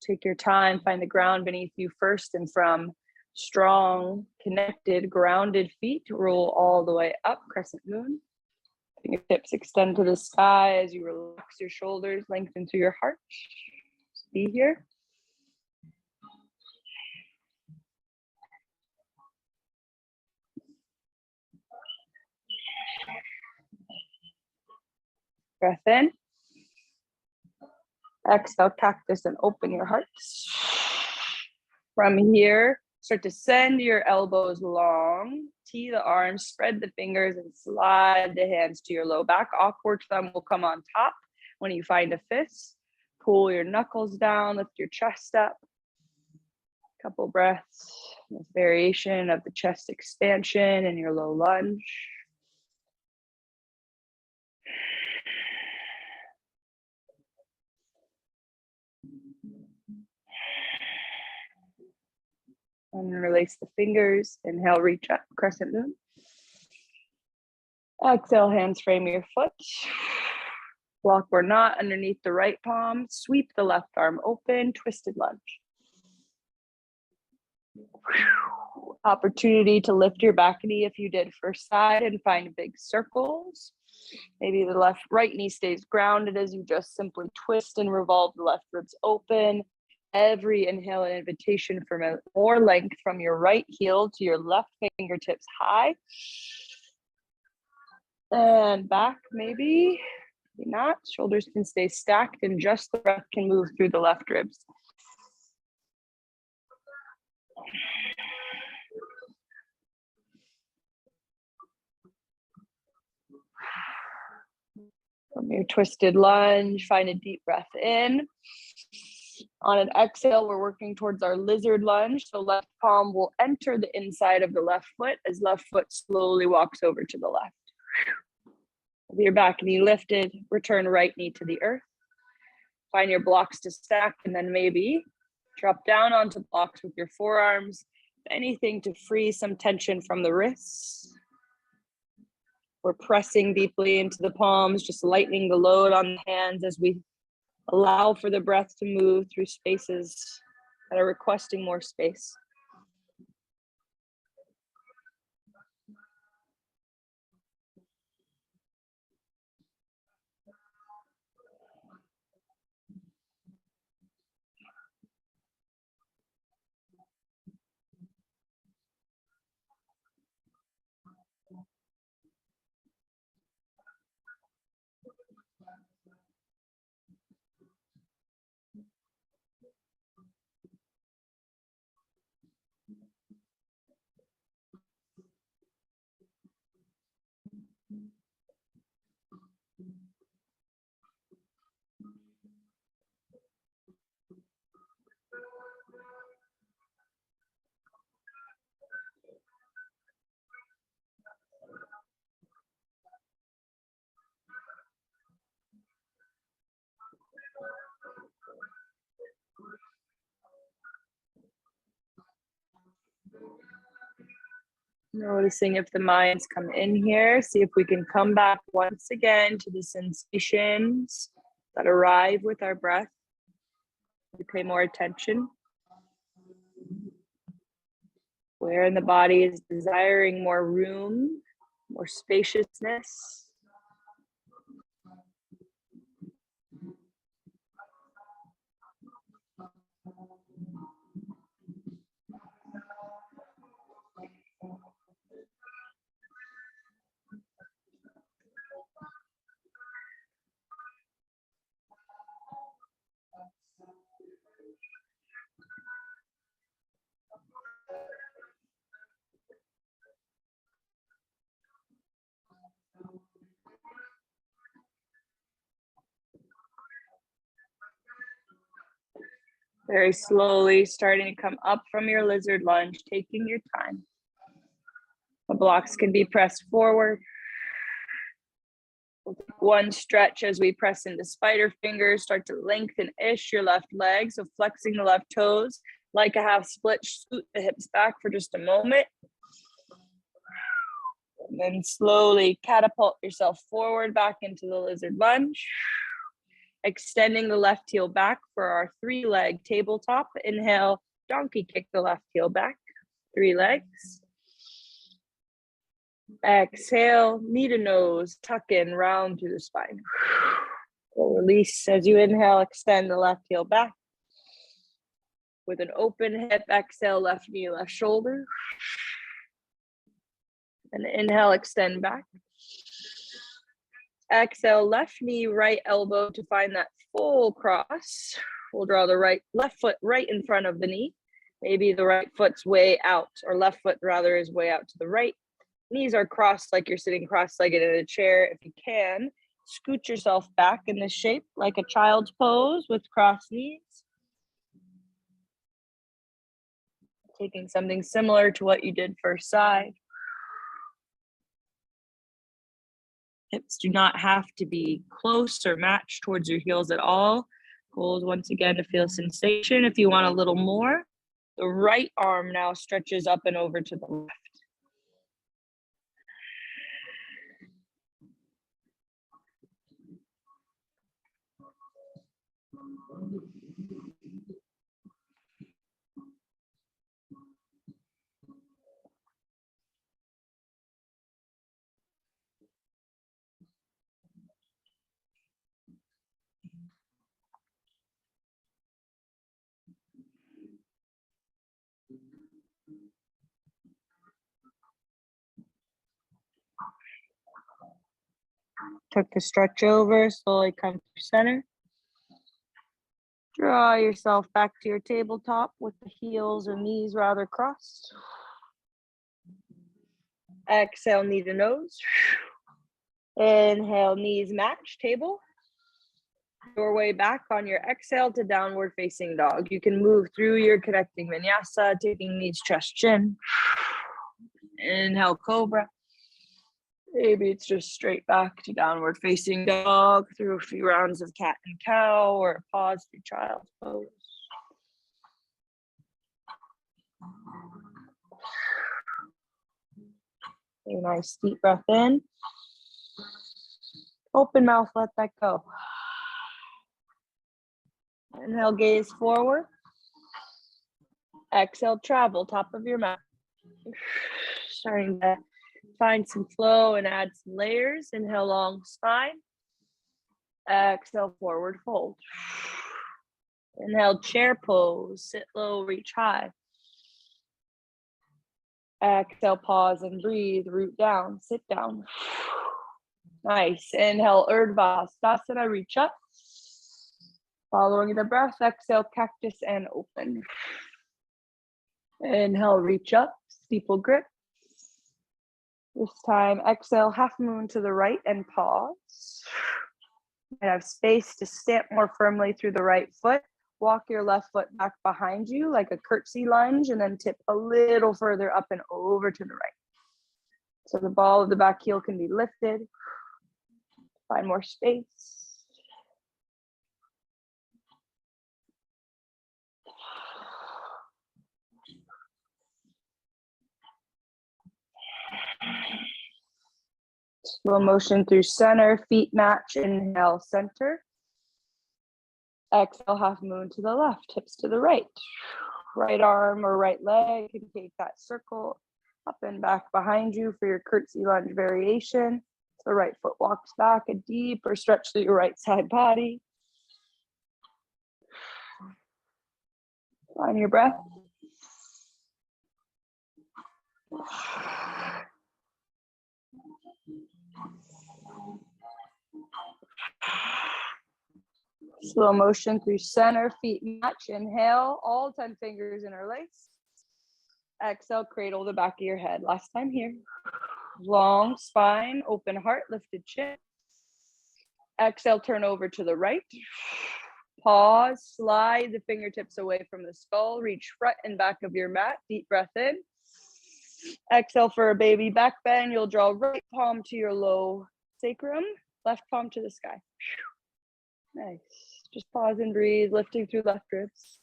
Take your time, find the ground beneath you first, and from strong, connected, grounded feet, roll all the way up, crescent moon. Fingertips extend to the sky as you relax your shoulders, lengthen through your heart. Just be here. Breath in. Exhale, cactus, and open your hearts. From here, start to send your elbows long, tee the arms, spread the fingers, and slide the hands to your low back. Awkward thumb will come on top. When you find a fist, pull your knuckles down, lift your chest up. Couple breaths, this variation of the chest expansion in your low lunge. And release the fingers. Inhale, reach up, crescent moon. Exhale, hands frame your foot. Block or not underneath the right palm. Sweep the left arm open, twisted lunge. Opportunity to lift your back knee if you did first side and find big circles. Maybe the right knee stays grounded as you just simply twist and revolve the left ribs open. Every inhale, an invitation for more length from your right heel to your left fingertips high. And back, maybe not. Shoulders can stay stacked and just the breath can move through the left ribs. From your twisted lunge, find a deep breath in. On an exhale, we're working towards our lizard lunge. So left palm will enter the inside of the left foot as left foot slowly walks over to the left. With your back knee lifted, return right knee to the earth. Find your blocks to stack and then maybe drop down onto blocks with your forearms. Anything to free some tension from the wrists. We're pressing deeply into the palms, just lightening the load on the hands as we allow for the breath to move through spaces that are requesting more space. Noticing if the minds come in here, see if we can come back once again to the sensations that arrive with our breath. We pay more attention. Where in the body is desiring more room, more spaciousness. Very slowly starting to come up from your lizard lunge, taking your time. The blocks can be pressed forward. We'll take one stretch as we press into spider fingers, start to lengthen-ish your left leg. So flexing the left toes, like a half split, scoot the hips back for just a moment. And then slowly catapult yourself forward back into the lizard lunge. extending the left heel back for our 3-leg tabletop. Inhale, donkey kick the left heel back, 3 legs. Exhale, knee to nose, tuck in, round through the spine. We'll release as you inhale, extend the left heel back. With an open hip, exhale, left knee, left shoulder. And inhale, extend back. Exhale, left knee, right elbow to find that full cross. We'll draw the left foot right in front of the knee. Maybe the right foot's way out, or left foot rather is way out to the right. Knees are crossed like you're sitting cross-legged in a chair. If you can, scoot yourself back in this shape like a child's pose with crossed knees. Taking something similar to what you did first side. Hips do not have to be close or matched towards your heels at all. Goal is once again to feel sensation. If you want a little more, the right arm now stretches up and over to the left. Took the stretch over, slowly come to center. Draw yourself back to your tabletop with the heels or knees rather crossed. Exhale, knee to nose. Inhale, knees match table. Your way back on your exhale to downward facing dog. You can move through your connecting vinyasa, taking knees, chest, chin. Inhale, cobra. Maybe it's just straight back to downward facing dog through a few rounds of cat and cow, or a pause through child's pose. A nice deep breath in. Open mouth, let that go. Inhale, gaze forward. Exhale, travel, top of your mat. Starting to find some flow and add some layers. Inhale, long spine. Exhale, forward fold. Inhale, chair pose. Sit low, reach high. Exhale, pause and breathe. Root down, sit down. Nice. Inhale, Urdhva Stasana, reach up. Following the breath, exhale, cactus and open. Inhale, reach up, steeple grip. This time, exhale, half moon to the right and pause. And have space to stamp more firmly through the right foot. Walk your left foot back behind you like a curtsy lunge, and then tip a little further up and over to the right. So the ball of the back heel can be lifted. Find more space. Slow motion through center, feet match. Inhale, center. Exhale, half moon to the left, hips to the right. Right arm or right leg can take that circle up and back behind you for your curtsy lunge variation. The right foot walks back, a deeper stretch through your right side body. Find your breath. Slow motion through center, feet match. Inhale, all 10 fingers interlace. Exhale, cradle the back of your head. Last time here. Long spine, open heart, lifted chin. Exhale, turn over to the right. Pause, slide the fingertips away from the skull. Reach front and back of your mat. Deep breath in. Exhale for a baby back bend. You'll draw right palm to your low sacrum, left palm to the sky. Nice. Just pause and breathe, lifting through left ribs.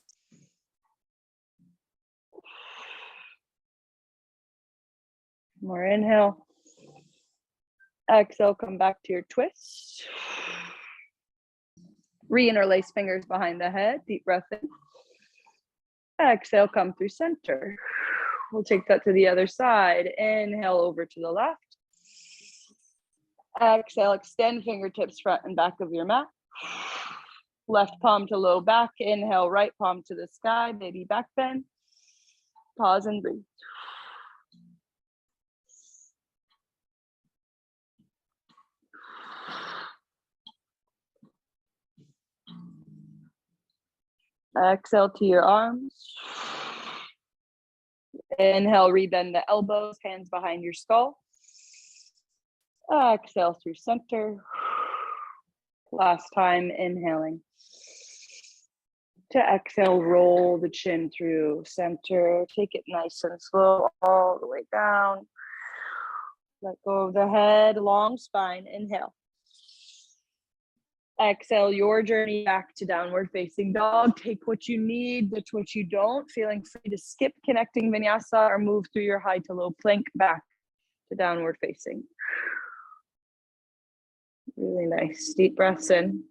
More inhale. Exhale, come back to your twist. Reinterlace fingers behind the head. Deep breath in. Exhale, come through center. We'll take that to the other side. Inhale over to the left. Exhale, extend fingertips front and back of your mat. Left palm to low back. Inhale, right palm to the sky. Baby back bend. Pause and breathe. Exhale to your arms. Inhale, rebend the elbows, hands behind your skull. Exhale through center. Last time, inhaling. To exhale, roll the chin through center. Take it nice and slow all the way down. Let go of the head, long spine. Inhale. Exhale, your journey back to downward facing dog. Take what you need, ditch what you don't. Feeling free to skip connecting vinyasa or move through your high to low plank back to downward facing. Really nice. Deep breaths in.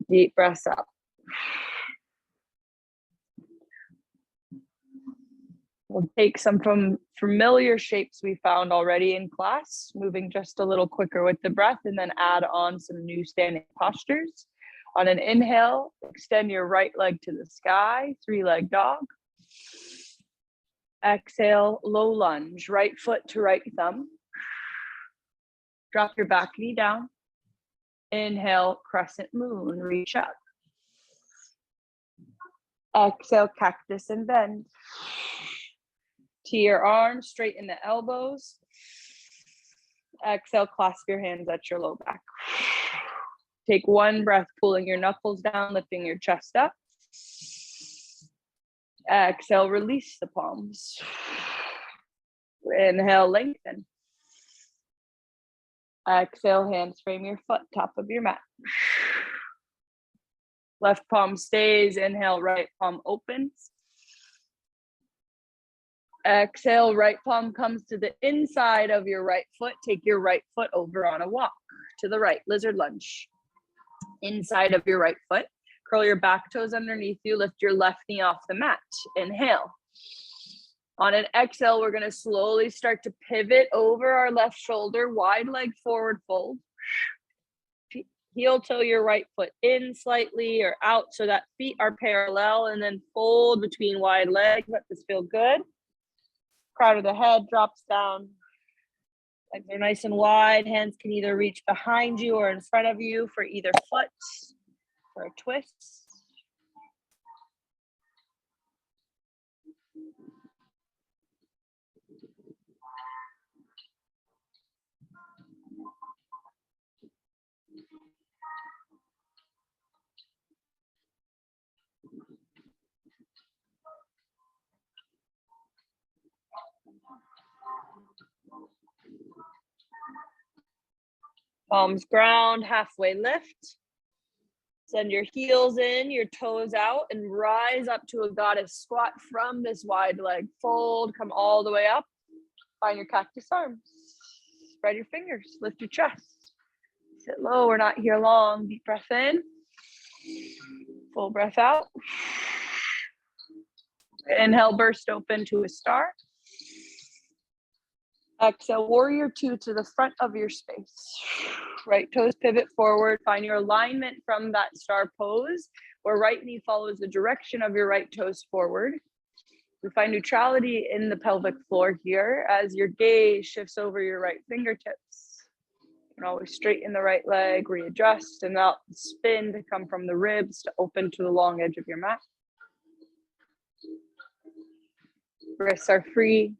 Deep breaths out. We'll take some from familiar shapes we found already in class, moving just a little quicker with the breath, and then add on some new standing postures. On an inhale, extend your right leg to the sky, 3-leg dog. Exhale, low lunge, right foot to right thumb. Drop your back knee down. Inhale, crescent moon, reach up. Exhale, cactus and bend. To your arms, straighten the elbows. Exhale, clasp your hands at your low back. Take one breath, pulling your knuckles down, lifting your chest up. Exhale, release the palms. Inhale, lengthen. Exhale, hands frame your foot, top of your mat. Left palm stays. Inhale, right palm opens. Exhale, right palm comes to the inside of your right foot. Take your right foot over on a walk to the right, lizard lunge. Inside of your right foot, curl your back toes underneath you, lift your left knee off the mat. Inhale. On an exhale, we're gonna slowly start to pivot over our left shoulder, wide leg forward fold. Heel toe your right foot in slightly or out so that feet are parallel, and then fold between wide legs. Let this feel good. Crown of the head drops down. Legs are nice and wide. Hands can either reach behind you or in front of you for either foot for a twist. Palms ground, halfway lift. Send your heels in, your toes out, and rise up to a goddess squat from this wide leg fold. Come all the way up. Find your cactus arms. Spread your fingers, lift your chest. Sit low, we're not here long. Deep breath in. Full breath out. Inhale, burst open to a star. Exhale, warrior 2 to the front of your space. Right toes pivot forward. Find your alignment from that star pose, where right knee follows the direction of your right toes forward. We find neutrality in the pelvic floor here as your gaze shifts over your right fingertips. You can always straighten the right leg, readjust, and out the spin to come from the ribs to open to the long edge of your mat. Wrists are free.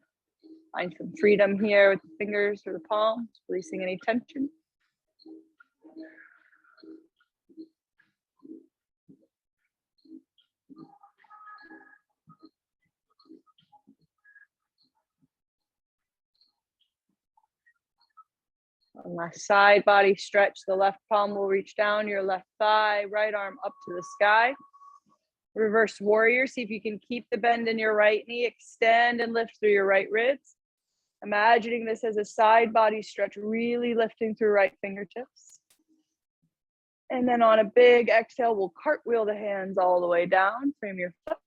Find some freedom here with the fingers or the palms, releasing any tension. On my side body stretch, the left palm will reach down your left thigh, right arm up to the sky. Reverse warrior, see if you can keep the bend in your right knee, extend and lift through your right ribs. Imagining this as a side body stretch, really lifting through right fingertips. And then on a big exhale, we'll cartwheel the hands all the way down, frame your foot.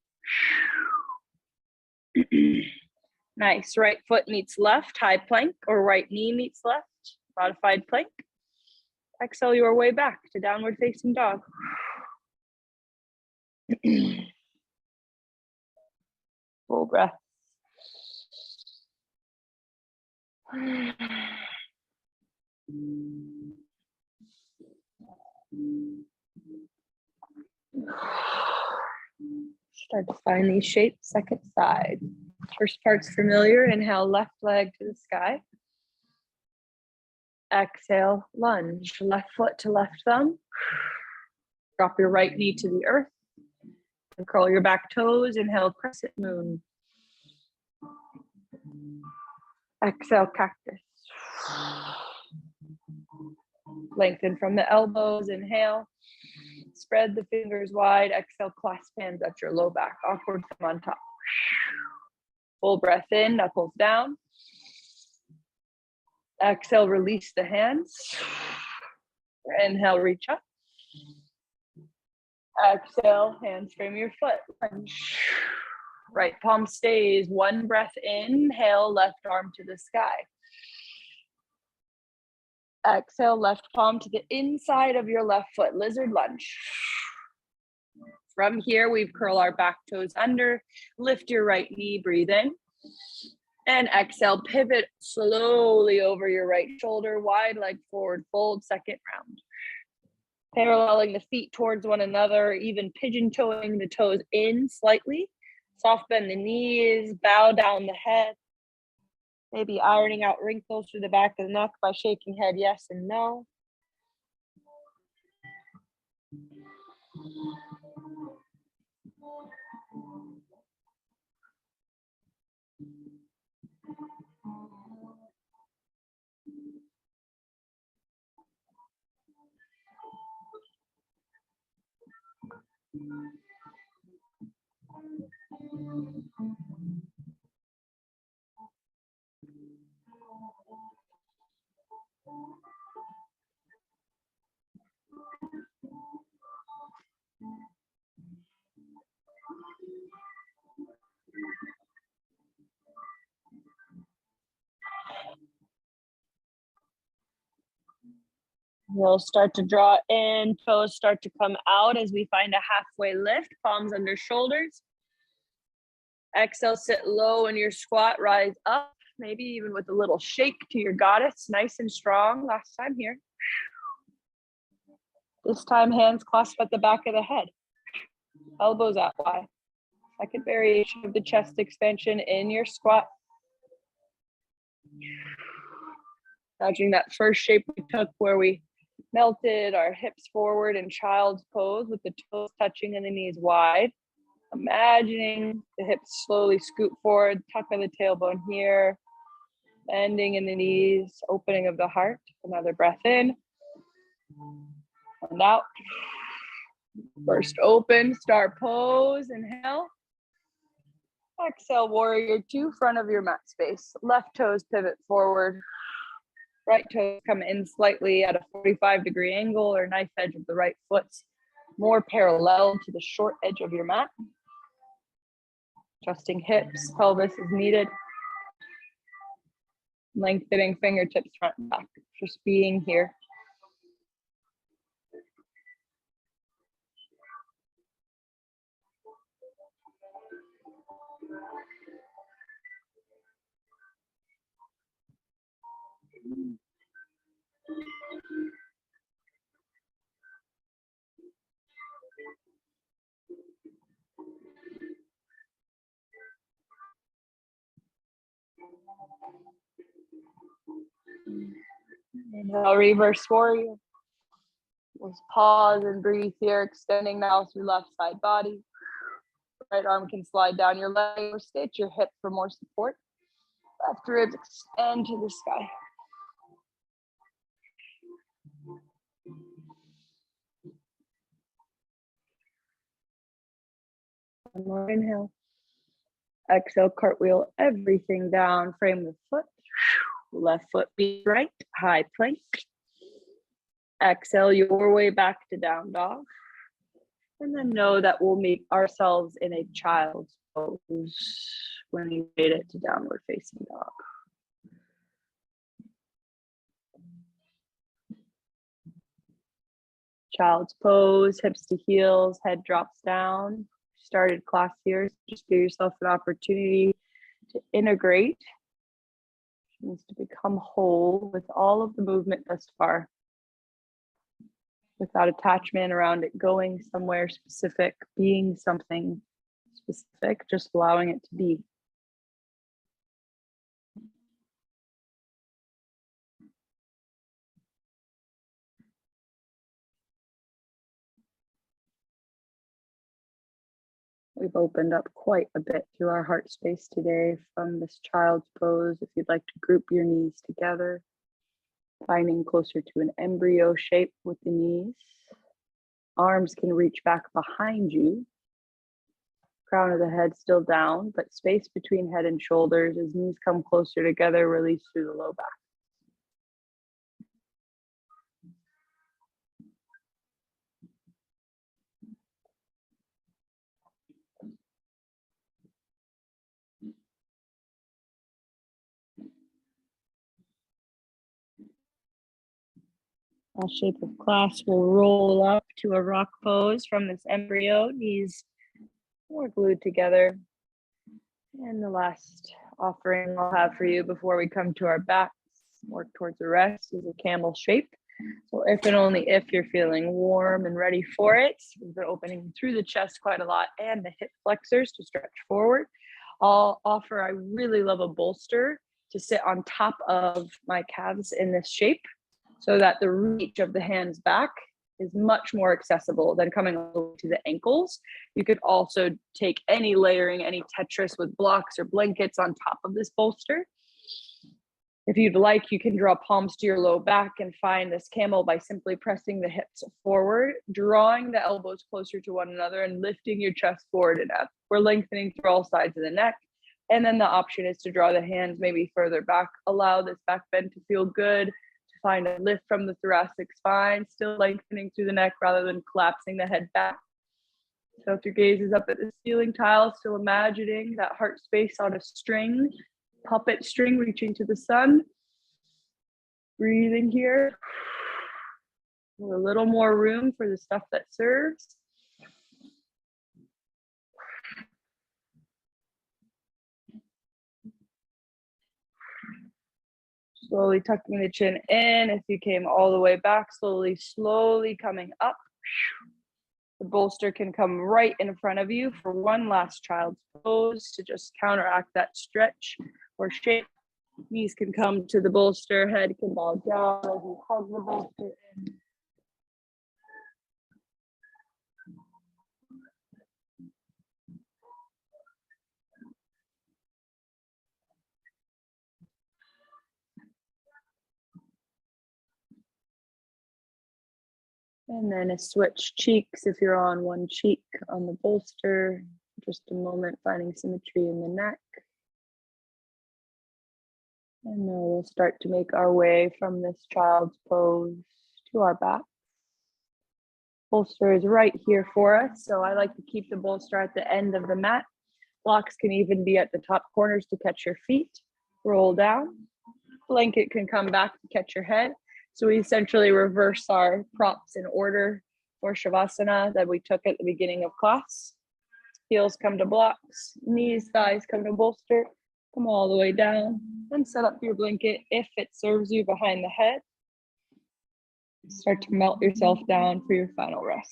Nice, right foot meets left, high plank, or right knee meets left, modified plank. Exhale your way back to downward facing dog. Full breath. Start to find these shapes, second side. First part's familiar, inhale, left leg to the sky. Exhale, lunge, left foot to left thumb. Drop your right knee to the earth. And curl your back toes, inhale, crescent moon. Exhale, cactus. Lengthen from the elbows, inhale. Spread the fingers wide, exhale, clasp hands at your low back, awkward thumb on top. Full breath in, knuckles down. Exhale, release the hands. Inhale, reach up. Exhale, hands frame your foot. Lunge. Right palm stays, one breath in, inhale, left arm to the sky. Exhale, left palm to the inside of your left foot, lizard lunge. From here, we curl our back toes under, lift your right knee, breathe in. And exhale, pivot slowly over your right shoulder, wide leg forward, fold, second round. Paralleling the feet towards one another, even pigeon toeing the toes in slightly. Soft bend the knees, bow down the head. Maybe ironing out wrinkles through the back of the neck by shaking head yes and no. We'll start to draw in, toes start to come out as we find a halfway lift, palms under shoulders. Exhale, sit low in your squat, rise up, maybe even with a little shake to your goddess, nice and strong. Last time here. This time, hands clasped at the back of the head, elbows out wide. Second variation of the chest extension in your squat. Imagining that first shape we took where we melted our hips forward in child's pose with the toes touching and the knees wide. Imagining the hips slowly scoot forward, tuck of the tailbone here, bending in the knees, opening of the heart. Another breath in and out. First open, star pose, inhale. Exhale, warrior two, front of your mat space. Left toes pivot forward. Right toes come in slightly at a 45-degree angle or knife edge of the right foot, more parallel to the short edge of your mat. Adjusting hips, pelvis is needed. Lengthening fingertips front and back, just being here. Inhale, reverse warrior. Let's pause and breathe here, extending now through left side body. Right arm can slide down your leg or stitch your hip for more support. Left ribs extend to the sky. One more inhale. Exhale, cartwheel everything down, frame the foot. Left foot be right, high plank. Exhale your way back to down dog. And then know that we'll meet ourselves in a child's pose when we made it to downward facing dog. Child's pose, hips to heels, head drops down. Started class here, so just give yourself an opportunity to integrate, which means to become whole with all of the movement thus far, without attachment around it going somewhere specific, being something specific, just allowing it to be. We've opened up quite a bit through our heart space today from this child's pose. If you'd like to group your knees together, finding closer to an embryo shape with the knees. Arms can reach back behind you. Crown of the head still down, but space between head and shoulders as knees come closer together, release through the low back. All shape of class will roll up to a rock pose from this embryo, knees more glued together. And the last offering I'll have for you before we come to our backs, work towards the rest, is a camel shape. So if and only if you're feeling warm and ready for it, we've been opening through the chest quite a lot and the hip flexors to stretch forward. I'll offer, I really love a bolster to sit on top of my calves in this shape so that the reach of the hands back is much more accessible than coming all the way to the ankles. You could also take any layering, any Tetris with blocks or blankets on top of this bolster. If you'd like, you can draw palms to your low back and find this camel by simply pressing the hips forward, drawing the elbows closer to one another and lifting your chest forward and up. We're lengthening through all sides of the neck. And then the option is to draw the hands maybe further back. Allow this back bend to feel good, to find a lift from the thoracic spine, still lengthening through the neck rather than collapsing the head back. So if your gaze is up at the ceiling tile, still imagining that heart space on a string, puppet string reaching to the sun. Breathing here. A little more room for the stuff that serves. Slowly tucking the chin in. If you came all the way back, slowly coming up. The bolster can come right in front of you for one last child's pose to just counteract that stretch or shape. Knees can come to the bolster, head can bow down as you hug the bolster in. And then a switch cheeks if you're on one cheek on the bolster. Just a moment, finding symmetry in the neck. And then we'll start to make our way from this child's pose to our back. Bolster is right here for us, so I like to keep the bolster at the end of the mat. Blocks can even be at the top corners to catch your feet. Roll down. Blanket can come back to catch your head. So we essentially reverse our props in order for Shavasana that we took at the beginning of class. Heels come to blocks, knees, thighs come to bolster. Come all the way down and set up your blanket if it serves you behind the head. Start to melt yourself down for your final rest.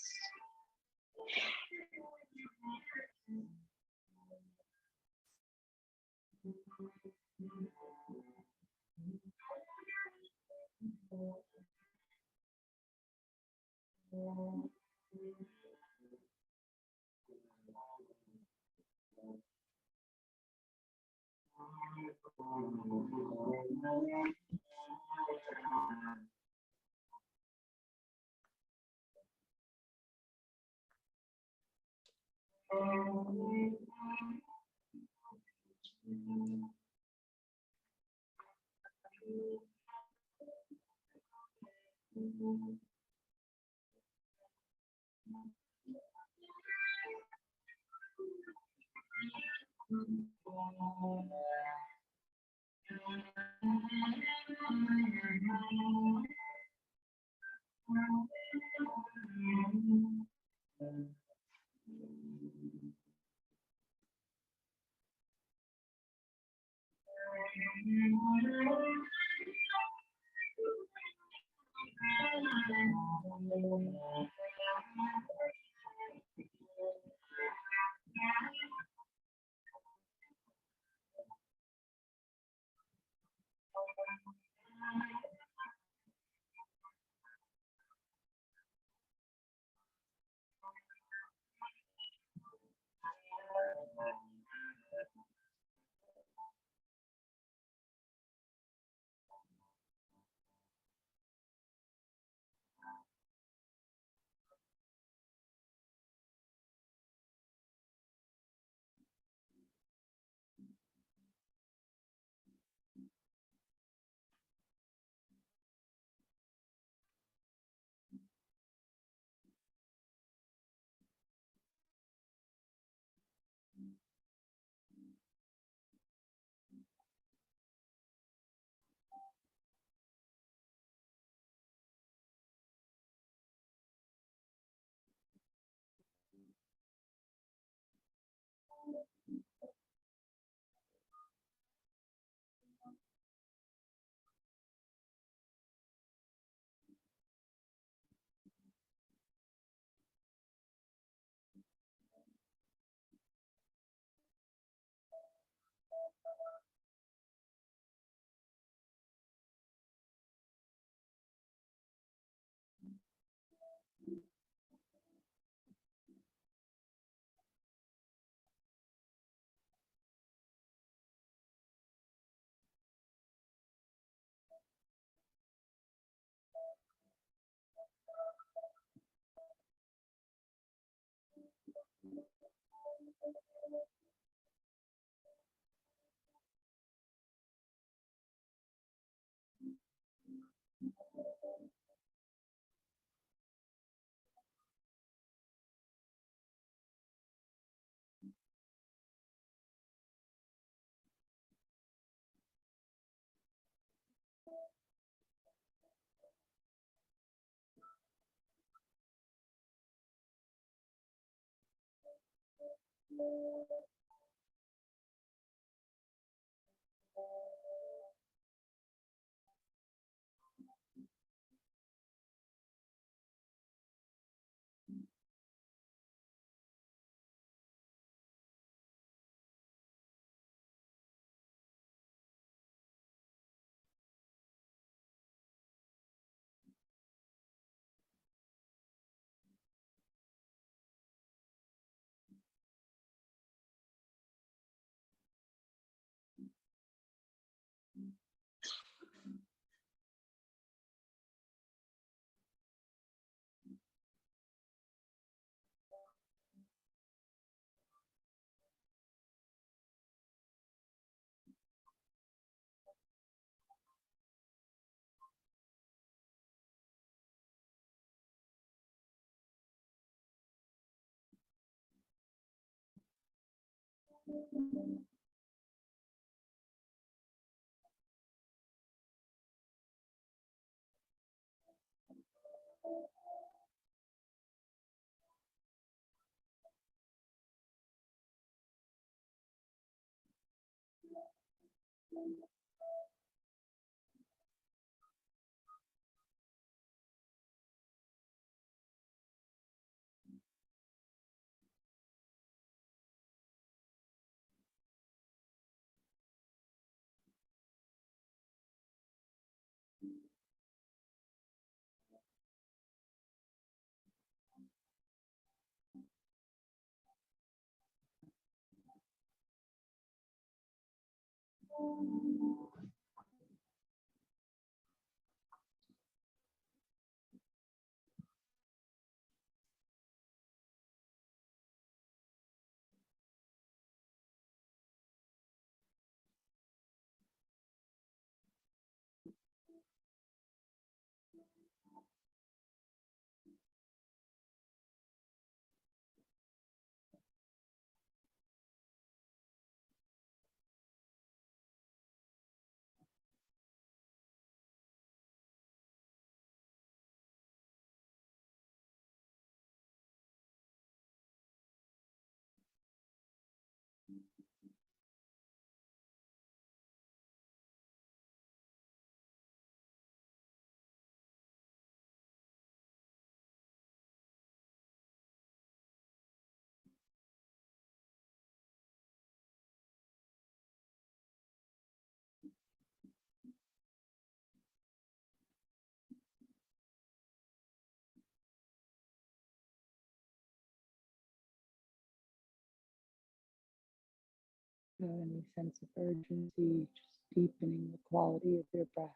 Without any sense of urgency, just deepening the quality of your breath.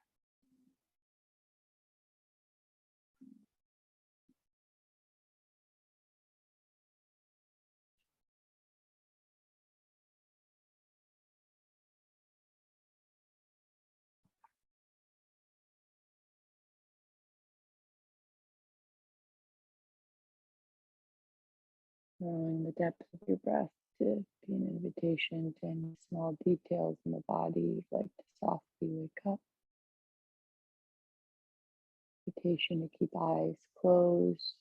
Allowing the depth of your breath to be an invitation to any small details in the body you'd like to softly wake up. Invitation to keep eyes closed,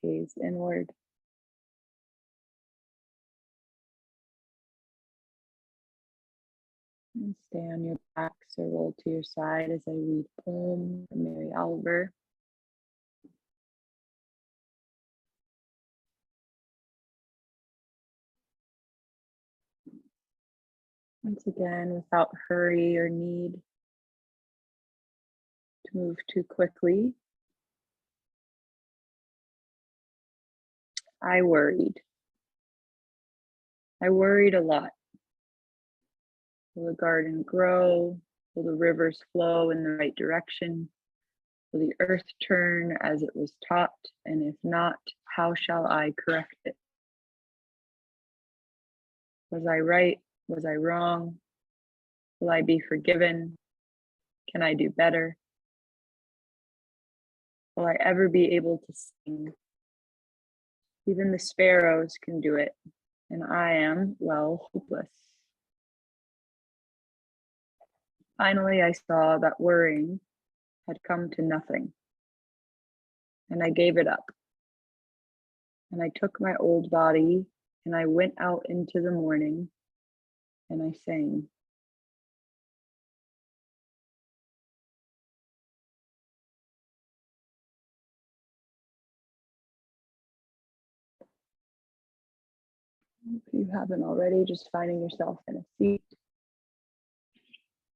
gaze inward. And stay on your backs or roll to your side as I read a poem from Mary Oliver. Once again, without hurry or need to move too quickly, I worried. I worried a lot. Will the garden grow? Will the rivers flow in the right direction? Will the earth turn as it was taught? And if not, how shall I correct it? Was I right? Was I wrong? Will I be forgiven? Can I do better? Will I ever be able to sing? Even the sparrows can do it, and I am, well, hopeless. Finally, I saw that worrying had come to nothing, and I gave it up. And I took my old body, and I went out into the morning, and I sang. If you haven't already, just finding yourself in a seat,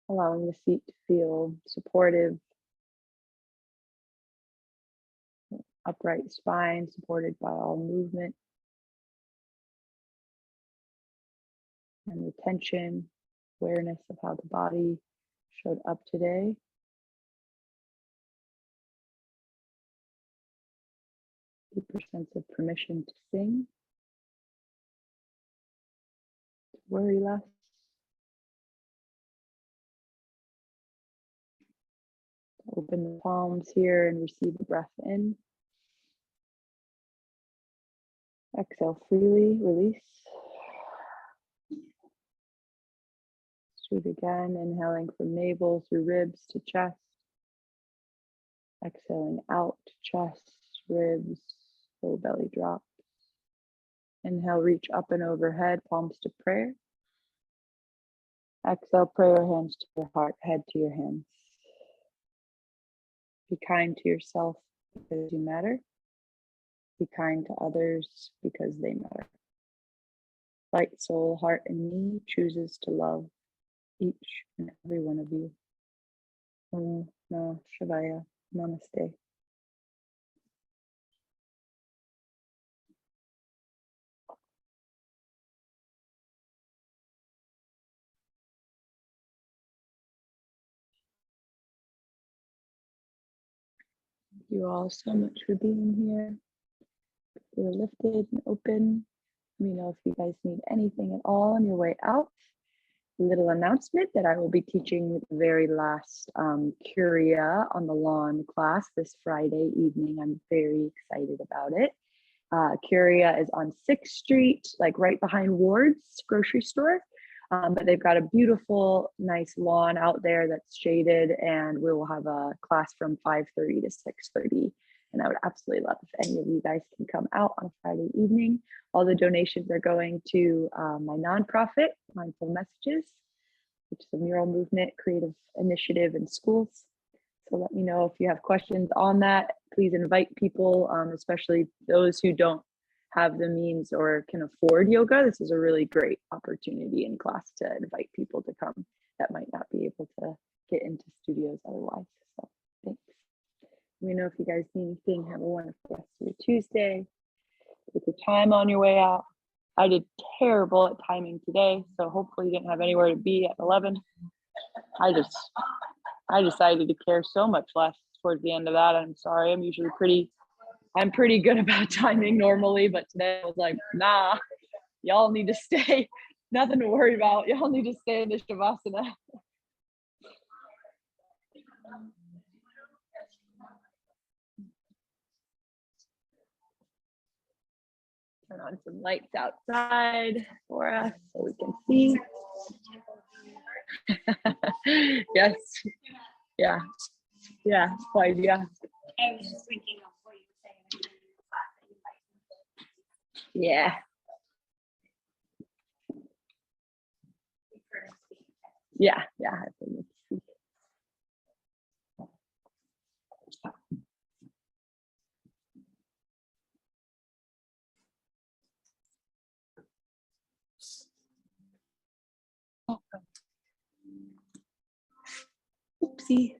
allowing the seat to feel supportive, upright spine supported by all movement and the tension, awareness of how the body showed up today. Deeper sense of permission to sing, to worry less. Open the palms here and receive the breath in. Exhale freely, release. Let's do it again, inhaling from navel through ribs to chest. Exhaling out, chest, ribs, full belly drop. Inhale, reach up and overhead, palms to prayer. Exhale, prayer, hands to your heart, head to your hands. Be kind to yourself because you matter. Be kind to others because they matter. Light soul, heart, and me chooses to love each and every one of you. Om Namah Shivaya. Namaste. Thank you all so much for being here. You're lifted and open. Let me know if you guys need anything at all on your way out. A little announcement that I will be teaching the very last Curia on the Lawn class this Friday evening. I'm very excited about it. Curia is on 6th Street, like right behind Ward's grocery store. But they've got a beautiful, nice lawn out there that's shaded, and we will have a class from 5:30 to 6:30. And I would absolutely love if any of you guys can come out on a Friday evening. All the donations are going to my nonprofit, Mindful Messages, which is a mural movement creative initiative in schools. So let me know if you have questions on that. Please invite people, especially those who don't have the means or can afford yoga. This is a really great opportunity in class to invite people to come that might not be able to get into studios otherwise. So thanks. Let me know if you guys need anything. Have a wonderful rest of your Tuesday. Take your time on your way out. I did terrible at timing today, so hopefully didn't have anywhere to be at 11. I decided to care so much less towards the end of that. I'm sorry. I'm pretty good about timing normally, but today I was like, nah, y'all need to stay. Nothing to worry about. Y'all need to stay in the Shavasana. Turn on some lights outside for us so we can see. Yes. Yeah. Yeah. Why do you ask? I was just thinking of what you were saying. Yeah. Yeah. Yeah. I think it's- Oopsie.